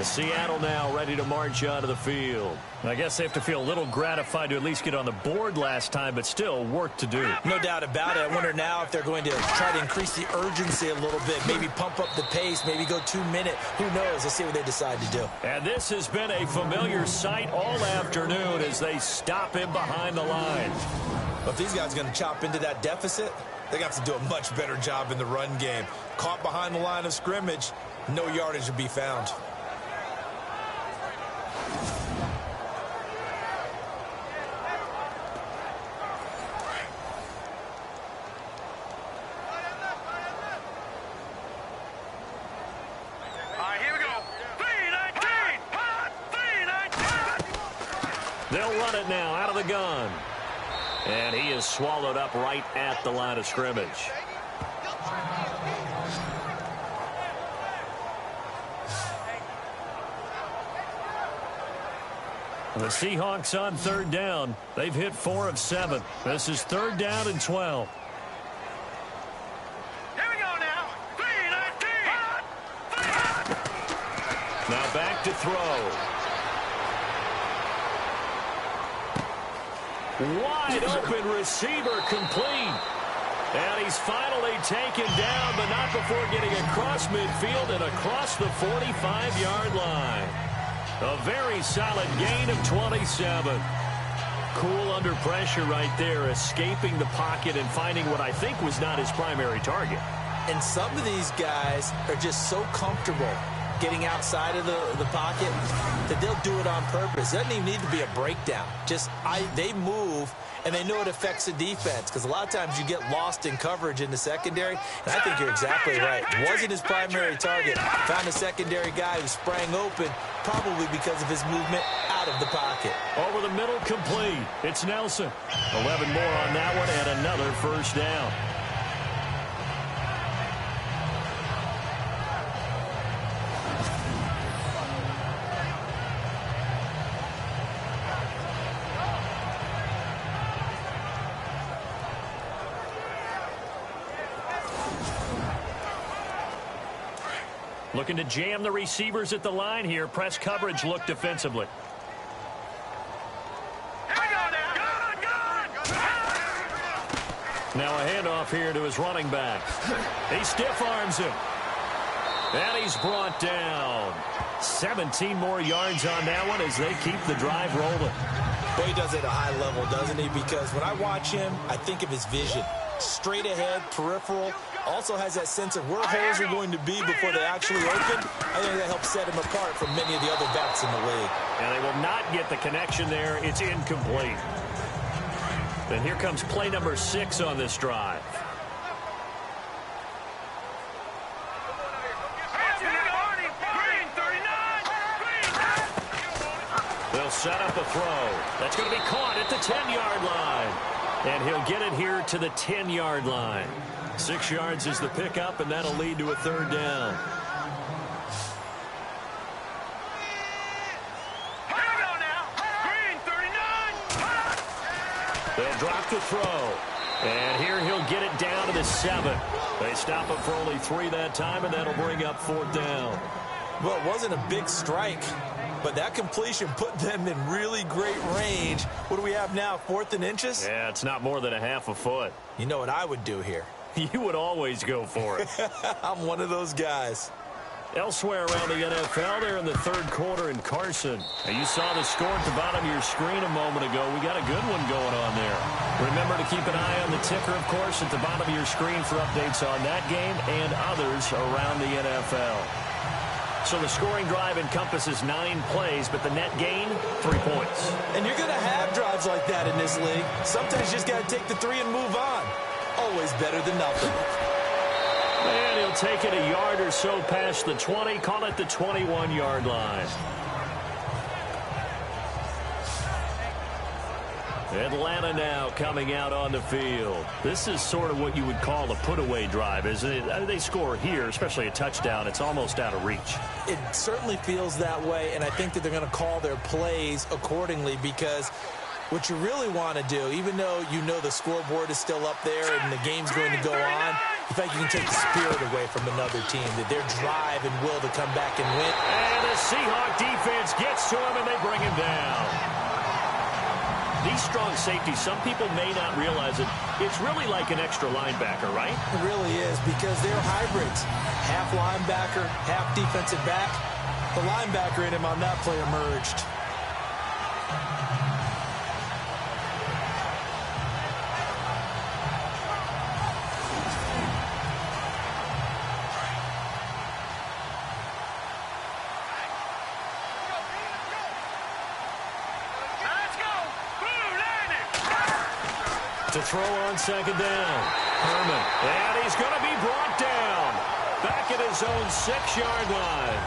S1: Seattle now ready to march out of the field. I guess they have to feel a little gratified to at least get on the board last time, but still work to do.
S2: No doubt about it. I wonder now if they're going to try to increase the urgency a little bit, maybe pump up the pace, maybe go 2-minute. Who knows? Let's see what they decide to do.
S1: And this has been a familiar sight all afternoon as they stop him behind the line.
S2: But if these guys are going to chop into that deficit, they're going to have to do a much better job in the run game. Caught behind the line of scrimmage, no yardage to be found.
S1: They'll run it now out of the gun. And he is swallowed up right at the line of scrimmage. The Seahawks on third down. They've hit 4 of 7. This is third down and 12.
S3: Here we go now. 3-19.
S1: Now back to throw. Wide open receiver complete. And he's finally taken down, but not before getting across midfield and across the 45-yard line. A very solid gain of 27. Cool under pressure right there, escaping the pocket and finding what I think was not his primary target.
S2: And some of these guys are just so comfortable getting outside of the pocket that they'll do it on purpose. It doesn't even need to be a breakdown. They move, and they know it affects the defense because a lot of times you get lost in coverage in the secondary, and I think you're exactly right. Wasn't his primary target. Found a secondary guy who sprang open, probably because of his movement out of the pocket.
S1: Over the middle, complete. It's Nelson. 11 more on that one and another first down. Looking to jam the receivers at the line here. Press coverage look defensively. Now a handoff here to his running back. He stiff arms him. And he's brought down. 17 more yards on that one as they keep the drive rolling.
S2: Well, he does it at a high level, doesn't he? Because when I watch him, I think of his vision. Straight ahead, peripheral. Also has that sense of where holes are going to be before they actually open. I think that helps set him apart from many of the other backs in the league.
S1: And they will not get the connection there. It's incomplete. And here comes play number 6 on this drive. They'll set up a throw. That's going to be caught at the 10-yard line. And he'll get it here to the 10-yard line. 6 yards is the pickup, and that'll lead to a third down. They'll drop the throw. And here he'll get it down to the 7. They stop him for only 3 that time, and that'll bring up 4th down.
S2: Well, it wasn't a big strike, but that completion put them in really great range. What do we have now, 4th and inches?
S1: Yeah, it's not more than a half a foot.
S2: You know what I would do here?
S1: You would always go for it.
S2: I'm one of those guys.
S1: Elsewhere around the NFL, they're in the third quarter in Carson. And you saw the score at the bottom of your screen a moment ago. We got a good one going on there. Remember to keep an eye on the ticker, of course, at the bottom of your screen for updates on that game and others around the NFL. So the scoring drive encompasses 9 plays, but the net gain, 3 points.
S2: And you're going to have drives like that in this league. Sometimes you just got to take the 3 and move on. Always better than nothing.
S1: And he'll take it a yard or so past the 20, call it the 21-yard line. Atlanta now coming out on the field. This is sort of what you would call a put-away drive, isn't it? They score here, especially a touchdown. It's almost out of reach.
S2: It certainly feels that way, and I think that they're going to call their plays accordingly because what you really want to do, even though you know the scoreboard is still up there and the game's going to go on, in fact, you can take the spirit away from another team, that their drive and will to come back and win.
S1: And the Seahawks defense gets to him, and they bring him down. These strong safeties, some people may not realize it. It's really like an extra linebacker, right?
S2: It really is because they're hybrids. Half linebacker, half defensive back. The linebacker in him on that play emerged.
S1: To throw on second down. Herman. And he's going to be brought down. Back at his own 6-yard line.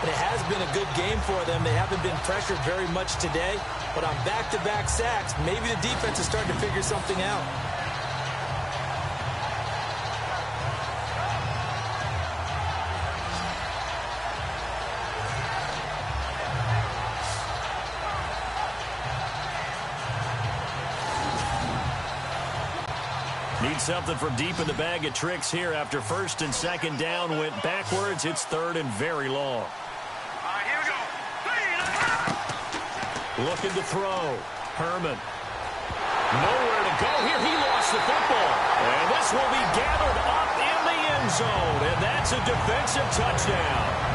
S2: It has been a good game for them. They haven't been pressured very much today. But on back-to-back sacks, maybe the defense is starting to figure something out.
S1: Need something from deep in the bag of tricks here after first and second down went backwards. It's third and very long.
S3: Here we go.
S1: Looking to throw. Herman. Nowhere to go here. He lost the football. And this will be gathered up in the end zone. And that's a defensive touchdown.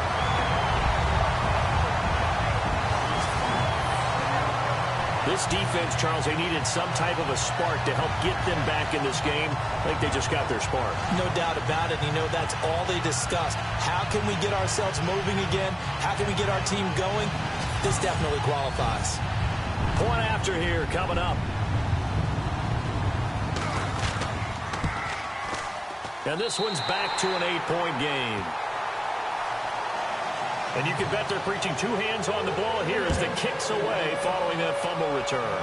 S1: This defense, Charles, they needed some type of a spark to help get them back in this game. I think they just got their spark.
S2: No doubt about it. You know, that's all they discussed. How can we get ourselves moving again? How can we get our team going? This definitely qualifies.
S1: Point after here coming up. And this one's back to an 8-point game. And you can bet they're preaching 2 hands on the ball here as the kick's away following that fumble return.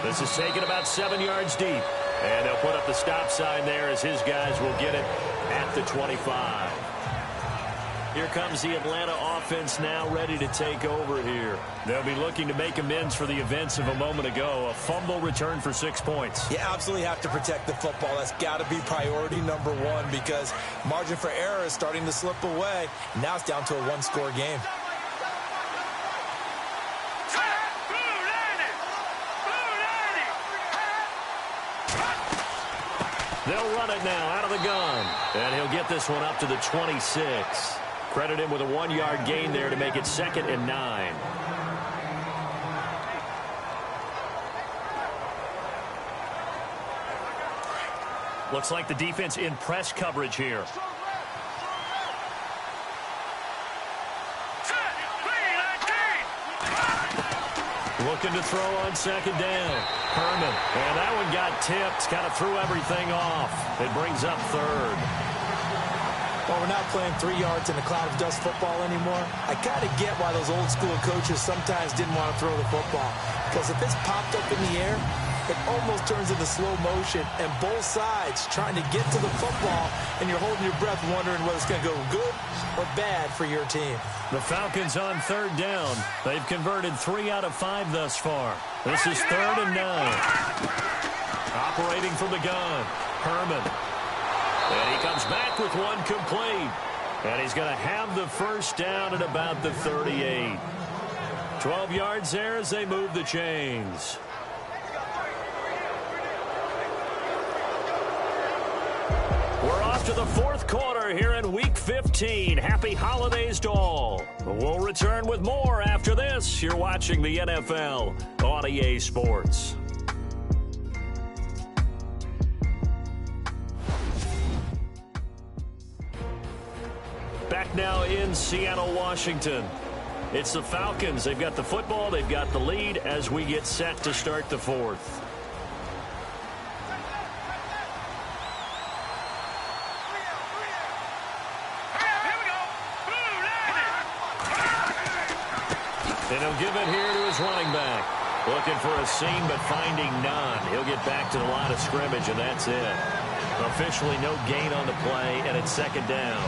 S1: This is taken about 7 yards deep. And they'll put up the stop sign there as his guys will get it at the 25. Here comes the Atlanta offense now ready to take over here. They'll be looking to make amends for the events of a moment ago. A fumble return for 6 points.
S2: You absolutely have to protect the football. That's got to be priority number 1 because margin for error is starting to slip away. Now it's down to a 1-score game.
S1: They'll run it now out of the gun. And he'll get this one up to the 26. Credit him with a 1-yard gain there to make it 2nd and 9. Looks like the defense in press coverage here. Looking to throw on second down. Herman. And that one got tipped. Kind of threw everything off. It brings up 3rd.
S2: Well, we're not playing 3 yards in a cloud of dust football anymore. I kind of get why those old school coaches sometimes didn't want to throw the football. Because if it's popped up in the air, it almost turns into slow motion. And both sides trying to get to the football, and you're holding your breath wondering whether it's going to go good or bad for your team.
S1: The Falcons on 3rd down. They've converted 3 out of 5 thus far. This is 3rd and 9. Operating from the gun. Herman. And he comes back with one complete. And he's going to have the first down at about the 38. 12 yards there as they move the chains. We're off to the fourth quarter here in Week 15. Happy holidays to all. We'll return with more after this. You're watching the NFL on EA Sports. Back now in Seattle, Washington. It's the Falcons. They've got the football. They've got the lead as we get set to start the fourth. And he'll give it here to his running back. Looking for a seam, but finding none. He'll get back to the line of scrimmage, and that's it. Officially no gain on the play, and it's second down.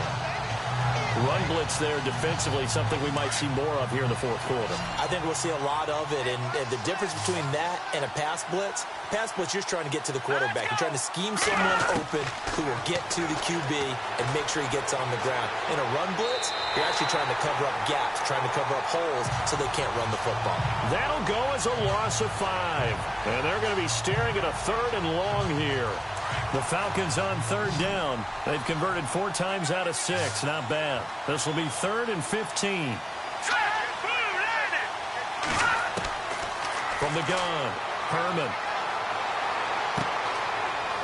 S1: Run blitz there defensively, something we might see more of here in the fourth quarter.
S2: I think we'll see a lot of it, and the difference between that and a pass blitz, you're trying to get to the quarterback. You're trying to scheme someone open who will get to the QB and make sure he gets on the ground. In a run blitz, you're actually trying to cover up gaps, trying to cover up holes so they can't run the football.
S1: That'll go as a loss of 5, and they're going to be staring at a 3rd and long here. The Falcons on 3rd down. They've converted 4 times out of 6. Not bad. This will be 3rd and 15. From the gun, Herman.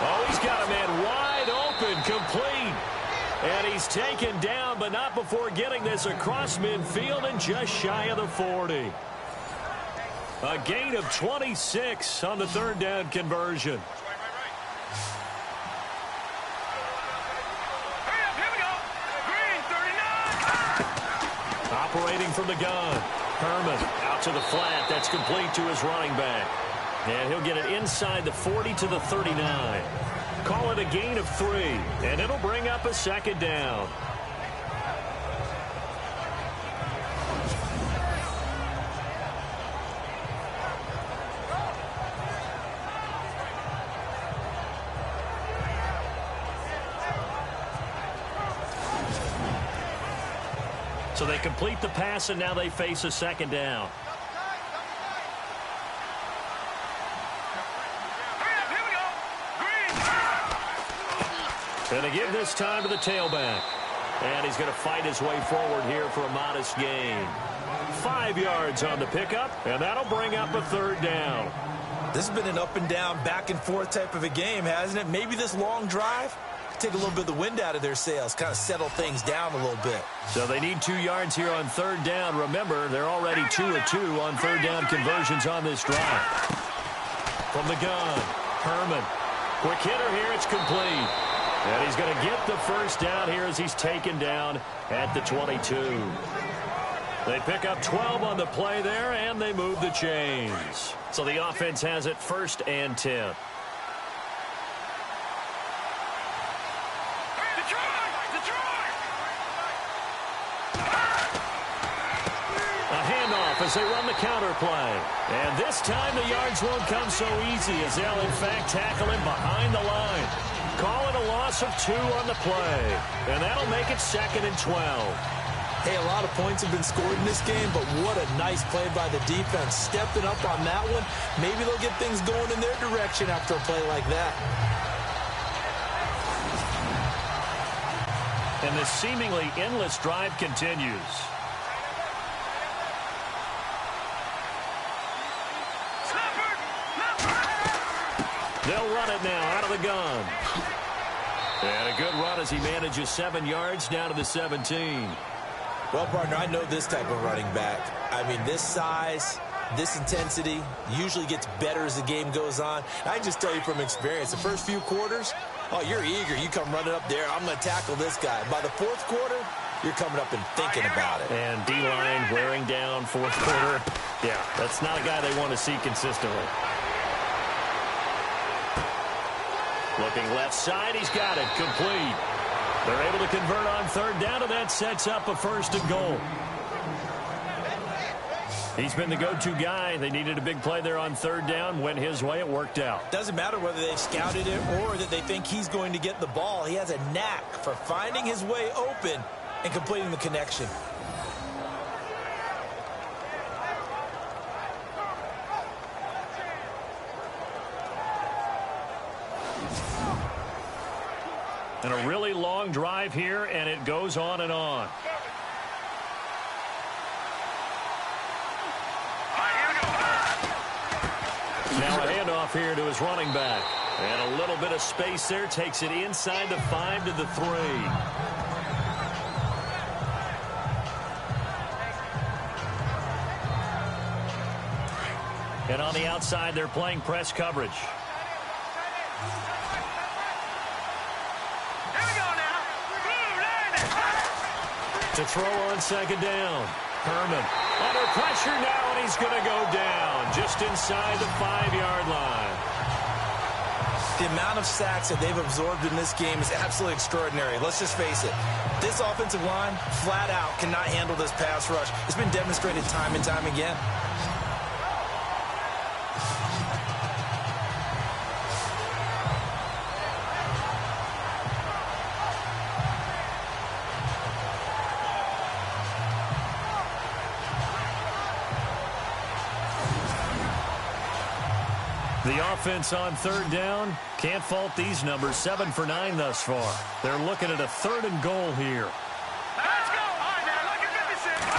S1: Oh, he's got a man wide open, complete. And he's taken down, but not before getting this across midfield and just shy of the 40. A gain of 26 on the 3rd down conversion. Operating from the gun. Herman out to the flat. That's complete to his running back. And he'll get it inside the 40 to the 39. Call it a gain of 3. And it'll bring up a 2nd down. So they complete the pass, and now they face a 2nd down. And they give this time to the tailback. And he's going to fight his way forward here for a modest gain. 5 yards on the pickup, and that'll bring up a 3rd down.
S2: This has been an up and down, back and forth type of a game, hasn't it? Maybe this long drive take a little bit of the wind out of their sails, kind of settle things down a little bit.
S1: So they need 2 yards here on 3rd down. Remember, they're already 2 of 2 on 3rd down conversions on this drive. From the gun, Herman. Quick hitter here, it's complete. And he's going to get the 1st down here as he's taken down at the 22. They pick up 12 on the play there, and they move the chains. So the offense has it 1st and 10. As they run the counter play. And this time the yards won't come so easy as they'll in fact tackle him behind the line. Call it a loss of 2 on the play. And that'll make it 2nd and 12.
S2: Hey, a lot of points have been scored in this game, but what a nice play by the defense. Stepping up on that one. Maybe they'll get things going in their direction after a play like that.
S1: And this seemingly endless drive continues. They'll run it now out of the gun. And a good run as he manages 7 yards down to the 17.
S2: Well, partner, I know this type of running back. I mean, this size, this intensity usually gets better as the game goes on. I can just tell you from experience, the first few quarters, oh, you're eager. You come running up there. I'm going to tackle this guy. By the 4th quarter, you're coming up and thinking about it.
S1: And D-line wearing down 4th quarter. Yeah, that's not a guy they want to see consistently. Looking left side, he's got it, complete. They're able to convert on 3rd down, and that sets up a 1st and goal. He's been the go-to guy. They needed a big play there on 3rd down. Went his way, it worked out.
S2: Doesn't matter whether they've scouted it or that they think he's going to get the ball. He has a knack for finding his way open and completing the connection.
S1: And a really long drive here, and it goes on and on. Now a handoff here to his running back. And a little bit of space there. Takes it inside the 5 to the 3. And on the outside, they're playing press coverage. To throw on second down. Herman under pressure now, and he's going to go down just inside the 5-yard line.
S2: The amount of sacks that they've absorbed in this game is absolutely extraordinary. Let's just face it. This offensive line, flat out, cannot handle this pass rush. It's been demonstrated time and time again.
S1: The offense on third down. Can't fault these numbers. 7 for 9 thus far. They're looking at a 3rd and goal here.
S3: Let's go. All right, now, look at 56.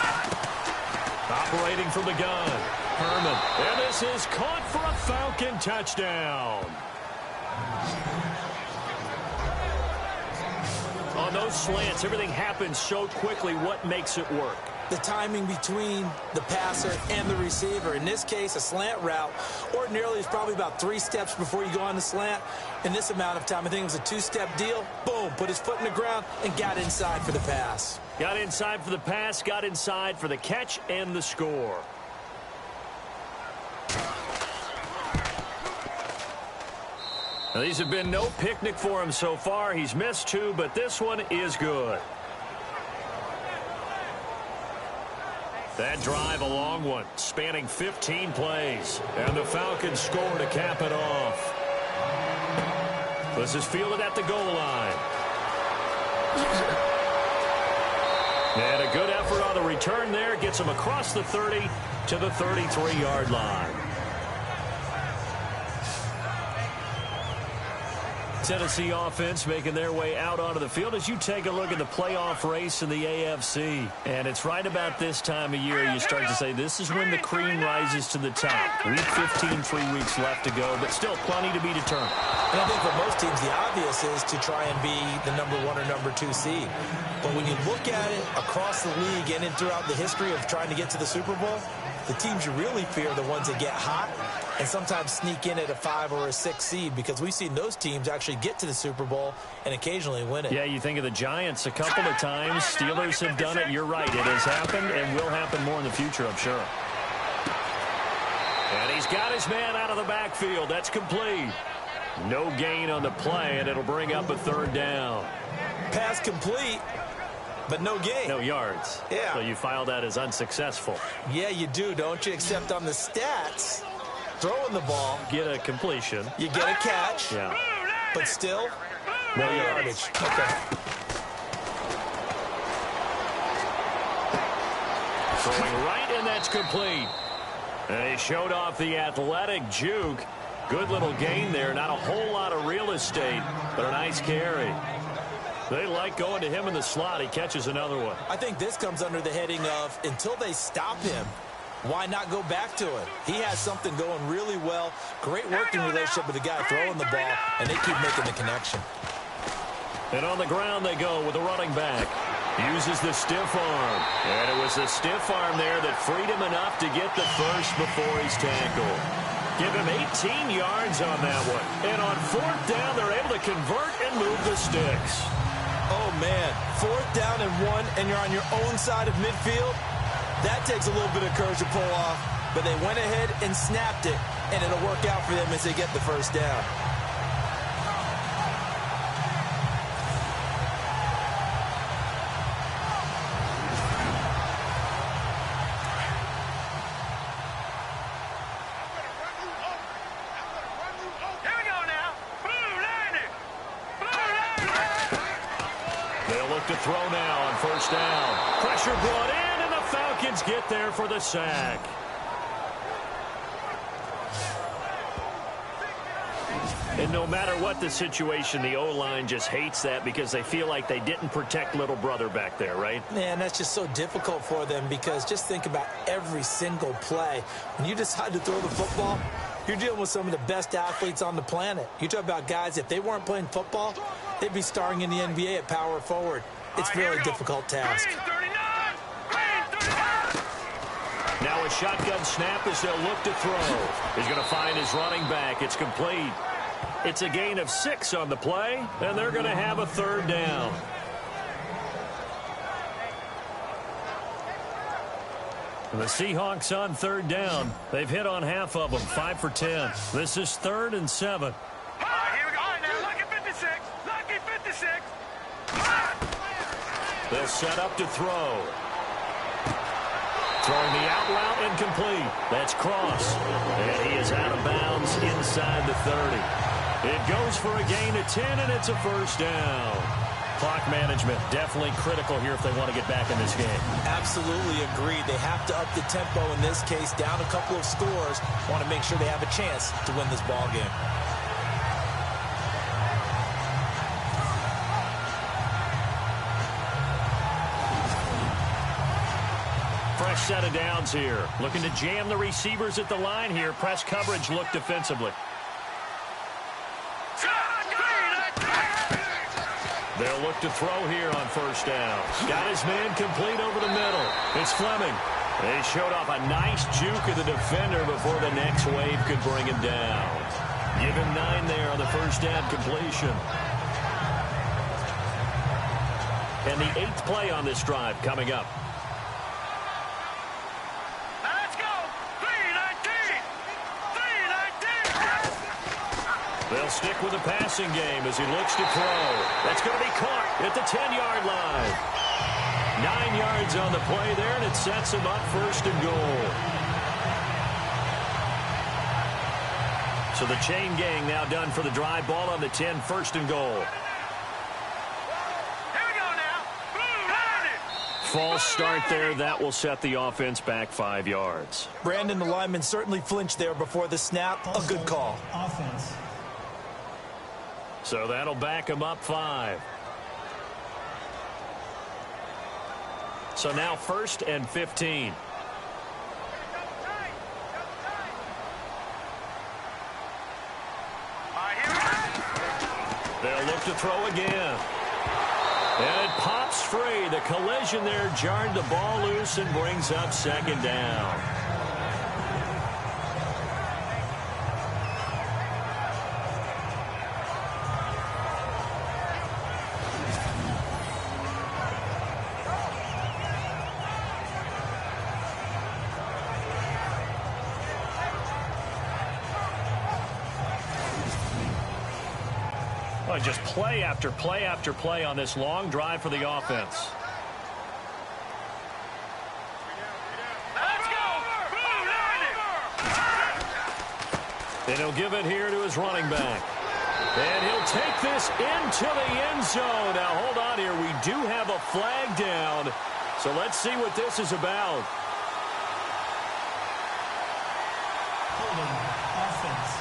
S1: Operating from the gun. Herman. And this is caught for a Falcon touchdown. On those slants, everything happens so quickly. What makes it work?
S2: The timing between the passer and the receiver. In this case, a slant route ordinarily is probably about 3 steps before you go on the slant. In this amount of time, I think it was a 2-step deal. Boom, put his foot in the ground and got inside for the pass.
S1: Got inside for the pass, got inside for the catch and the score. Now, these have been no picnic for him so far. He's missed 2, but this one is good. That drive, a long one, spanning 15 plays. And the Falcons score to cap it off. This is fielded at the goal line. And a good effort on the return there. Gets him across the 30 to the 33-yard line. Tennessee offense making their way out onto the field as you take a look at the playoff race in the AFC. And it's right about this time of year you start to say this is when the cream rises to the top. Week 15, 3 weeks left to go, but still plenty to be determined.
S2: And I think for most teams, the obvious is to try and be the number 1 or number 2 seed. But when you look at it across the league and throughout the history of trying to get to the Super Bowl, the teams you really fear are the ones that get hot and sometimes sneak in at a 5 or a 6 seed, because we've seen those teams actually get to the Super Bowl and occasionally win it.
S1: Yeah, you think of the Giants a couple of times. Steelers have done it. You're right. It has happened and will happen more in the future, I'm sure. And he's got his man out of the backfield. That's complete. No gain on the play, and it'll bring up a 3rd down.
S2: Pass complete, but no gain.
S1: No yards.
S2: Yeah.
S1: So you file that as unsuccessful.
S2: Yeah, you do, don't you? Except on the stats, throwing the ball,
S1: Get a completion.
S2: you get a catch,
S1: Yeah.
S2: but still,
S1: No yardage.
S2: Okay.
S1: Throwing right, and that's complete. And he showed off the athletic juke. Good little gain there. Not a whole lot of real estate, but a nice carry. They like going to him in the slot. He catches another one.
S2: I think this comes under the heading of until they stop him, why not go back to it? He has something going really well. Great working relationship with the guy throwing the ball, and they keep making the connection.
S1: And on the ground they go with a running back. Uses the stiff arm. And it was the stiff arm there that freed him enough to get the first before he's tackled. Give him 18 yards on that one. And on 4th down, they're able to convert and move the sticks.
S2: Oh, man. 4th down and 1, and you're on your own side of midfield. That takes a little bit of courage to pull off. But they went ahead and snapped it, and it'll work out for them as they get the first down.
S1: To throw now on 1st down. Pressure brought in, and the Falcons get there for the sack. And no matter what the situation, the O-line just hates that because they feel like they didn't protect little brother back there, right?
S2: Man, that's just so difficult for them because just think about every single play. When you decide to throw the football, you're dealing with some of the best athletes on the planet. You talk about guys, if they weren't playing football, they'd be starring in the NBA at power forward. It's a really difficult task.
S1: Now a shotgun snap as they'll look to throw. He's going to find his running back. It's complete. It's a gain of 6 on the play, and they're going to have a 3rd down. And the Seahawks on 3rd down. They've hit on half of them, 5 for 10. This is 3rd and 7.
S3: Here we go. All right, now, lucky 56. Lucky 56.
S1: They'll set up to throw. Throwing the out route incomplete. That's Cross. And he is out of bounds inside the 30. It goes for a gain of 10, and it's a 1st down. Clock management definitely critical here if they want to get back in this game.
S2: Absolutely agreed. They have to up the tempo in this case, down a couple of scores. Want to make sure they have a chance to win this ball game.
S1: Fresh set of downs here. Looking to jam the receivers at the line here. Press coverage look defensively. They'll look to throw here on 1st down. Got his man complete over the middle. It's Fleming. They showed off a nice juke of the defender before the next wave could bring him down. Give him 9 there on the 1st down completion. And the 8th play on this drive coming up. They'll stick with the passing game as he looks to throw. That's going to be caught at the 10-yard line. 9 yards on the play there, and it sets him up 1st and goal. So the chain gang now done for the drive. Ball on the 10, 1st and goal.
S3: Here we go now.
S1: False start there. That will set the offense back 5 yards.
S2: Brandon, the lineman certainly flinched there before the snap. A good call.
S4: Offense.
S1: So that'll back him up 5. So now 1st and 15. They'll look to throw again. And it pops free. The collision there jarred the ball loose and brings up 2nd down. Just play after play after play on this long drive for the offense.
S3: Let's go!
S1: And he'll give it here to his running back. And he'll take this into the end zone. Now, hold on here. We do have a flag down. So let's see what this is about.
S4: Holding. Offense.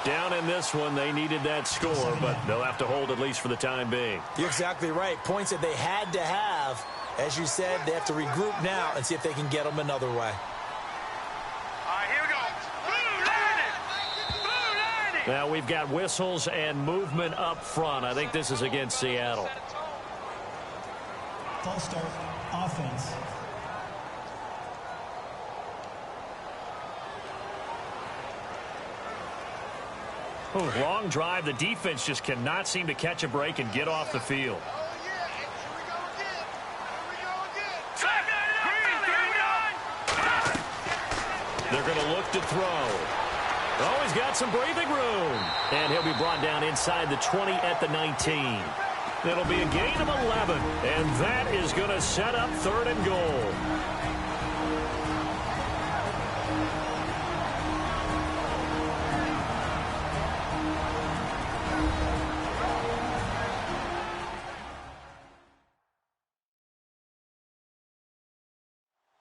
S1: Down in this one, they needed that score, but they'll have to hold at least for the time being.
S2: You're exactly right. Points that they had to have. As you said, they have to regroup now and see if they can get them another way.
S3: All right, here we go. Blue 90.
S1: Now we've got whistles and movement up front. I think this is against Seattle.
S4: False start. Offense.
S1: Ooh, long drive. The defense just cannot seem to catch a break and get off the field. They're going to look to throw. Oh, he's got some breathing room. And he'll be brought down inside the 20 at the 19. It'll be a gain of 11. And that is going to set up 3rd and goal.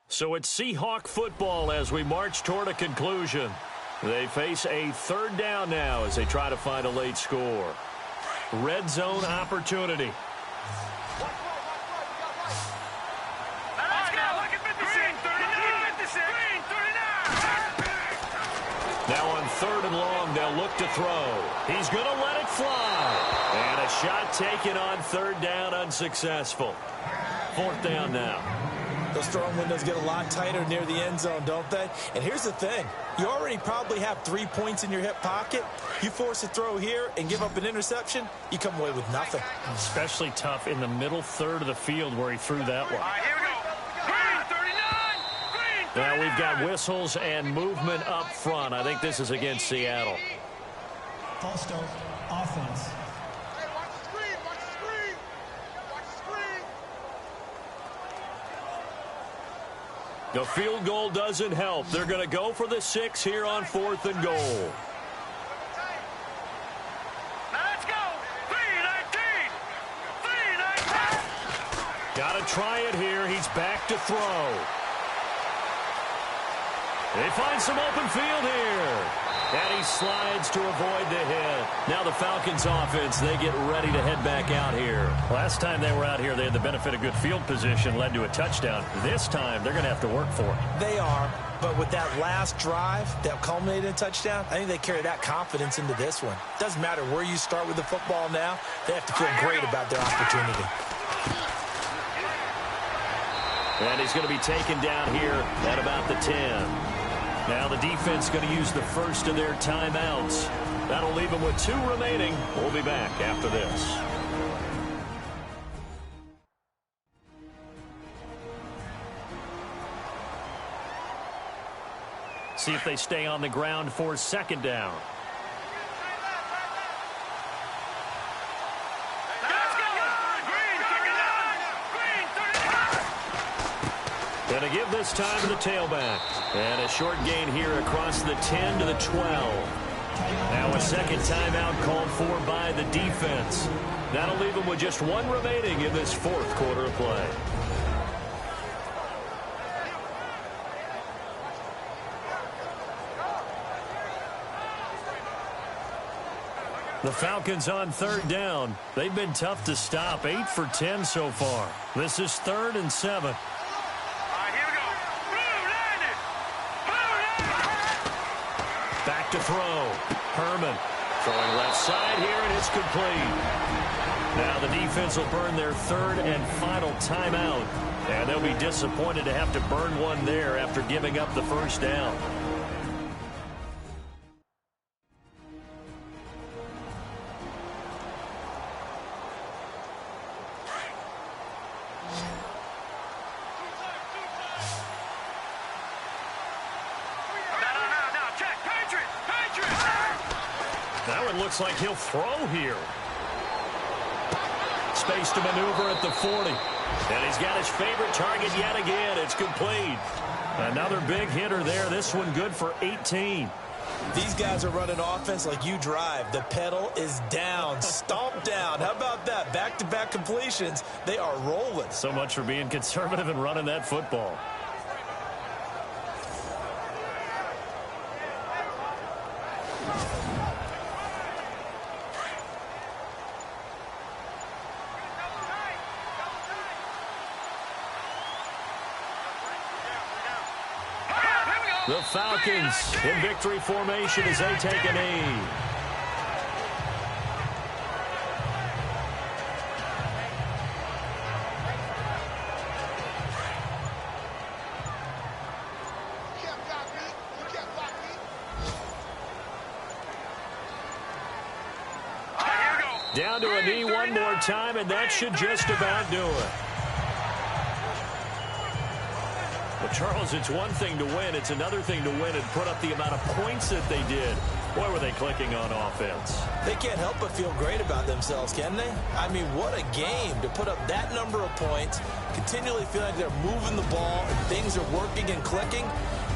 S1: So it's Seahawk football as we march toward a conclusion. They face a third down now as they try to find a late score. Red zone opportunity. Now on 3rd and long, they'll look to throw. He's going to let it fly. And a shot taken on 3rd down, unsuccessful. 4th down now.
S2: Those throwing windows get a lot tighter near the end zone, don't they? And here's the thing. You already probably have 3 points in your hip pocket. You force a throw here and give up an interception, you come away with nothing.
S7: Especially tough in the middle third of the field where he threw that one.
S3: All right, here we go. Green 39. Green 39.
S1: Now we've got whistles and movement up front. I think this is against Seattle.
S4: False start, offense.
S3: Hey, watch the screen. Watch the screen. Watch the screen.
S1: The field goal doesn't help. They're going to go for the 6 here on 4th and goal.
S3: Now let's go. 3-19. 3-19.
S1: Got to try it here. He's back to throw. They find some open field here. And he slides to avoid the hit. Now the Falcons offense, they get ready to head back out here.
S7: Last time they were out here, they had the benefit of good field position, led to a touchdown. This time, they're going to have to work for it.
S2: They are, but with that last drive that culminated in a touchdown, I think they carry that confidence into this one. Doesn't matter where you start with the football now, they have to feel great about their opportunity.
S1: And he's going to be taken down here at about the 10. Now the defense going to use the first of their timeouts. That'll leave them with 2 remaining. We'll be back after this.
S7: See if they stay on the ground for 2nd down.
S1: Going to give this time to the tailback. And a short gain here across the 10 to the 12. Now a 2nd timeout called for by the defense. That'll leave them with just 1 remaining in this 4th quarter of play. The Falcons on 3rd down. They've been tough to stop. 8 for 10 so far. This is 3rd and 7. Back to throw. Herman throwing left side here, and it's complete. Now the defense will burn their 3rd and final timeout. And they'll be disappointed to have to burn one there after giving up the 1st down. That one looks like he'll throw here. Space to maneuver at the 40. And he's got his favorite target yet again. It's complete. Another big hitter there. This one good for 18.
S2: These guys are running offense like you drive. The pedal is down, stomped down. How about that? Back-to-back completions. They are rolling.
S7: So much for being conservative and running that football. The Falcons in victory formation as they take a knee. Down to a knee one more time, and that should just about do it. Well, Charles, it's one thing to win. It's another thing to win and put up the amount of points that they did. Boy, were they clicking on offense.
S2: They can't help but feel great about themselves, can they? I mean, what a game to put up that number of points, continually feel like they're moving the ball, and things are working and clicking.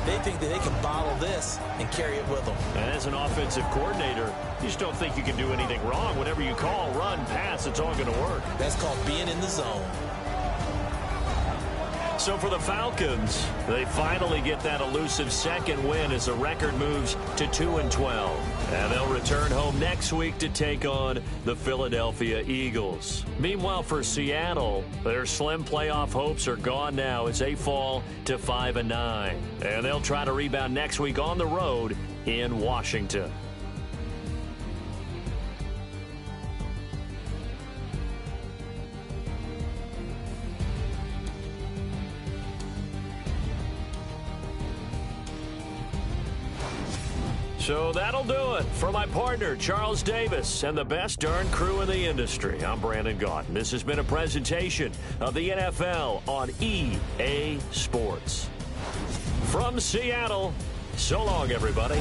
S2: They think that they can bottle this and carry it with them.
S1: And as an offensive coordinator, you just don't think you can do anything wrong. Whatever you call, run, pass, it's all going to work.
S2: That's called being in the zone.
S1: So for the Falcons, they finally get that elusive second win as the record moves to 2-12. And they'll return home next week to take on the Philadelphia Eagles. Meanwhile, for Seattle, their slim playoff hopes are gone now as they fall to 5-9. And they'll try to rebound next week on the road in Washington. So that'll do it for my partner, Charles Davis, and the best darn crew in the industry. I'm Brandon Gaudin. This has been a presentation of the NFL on EA Sports. From Seattle, so long, everybody.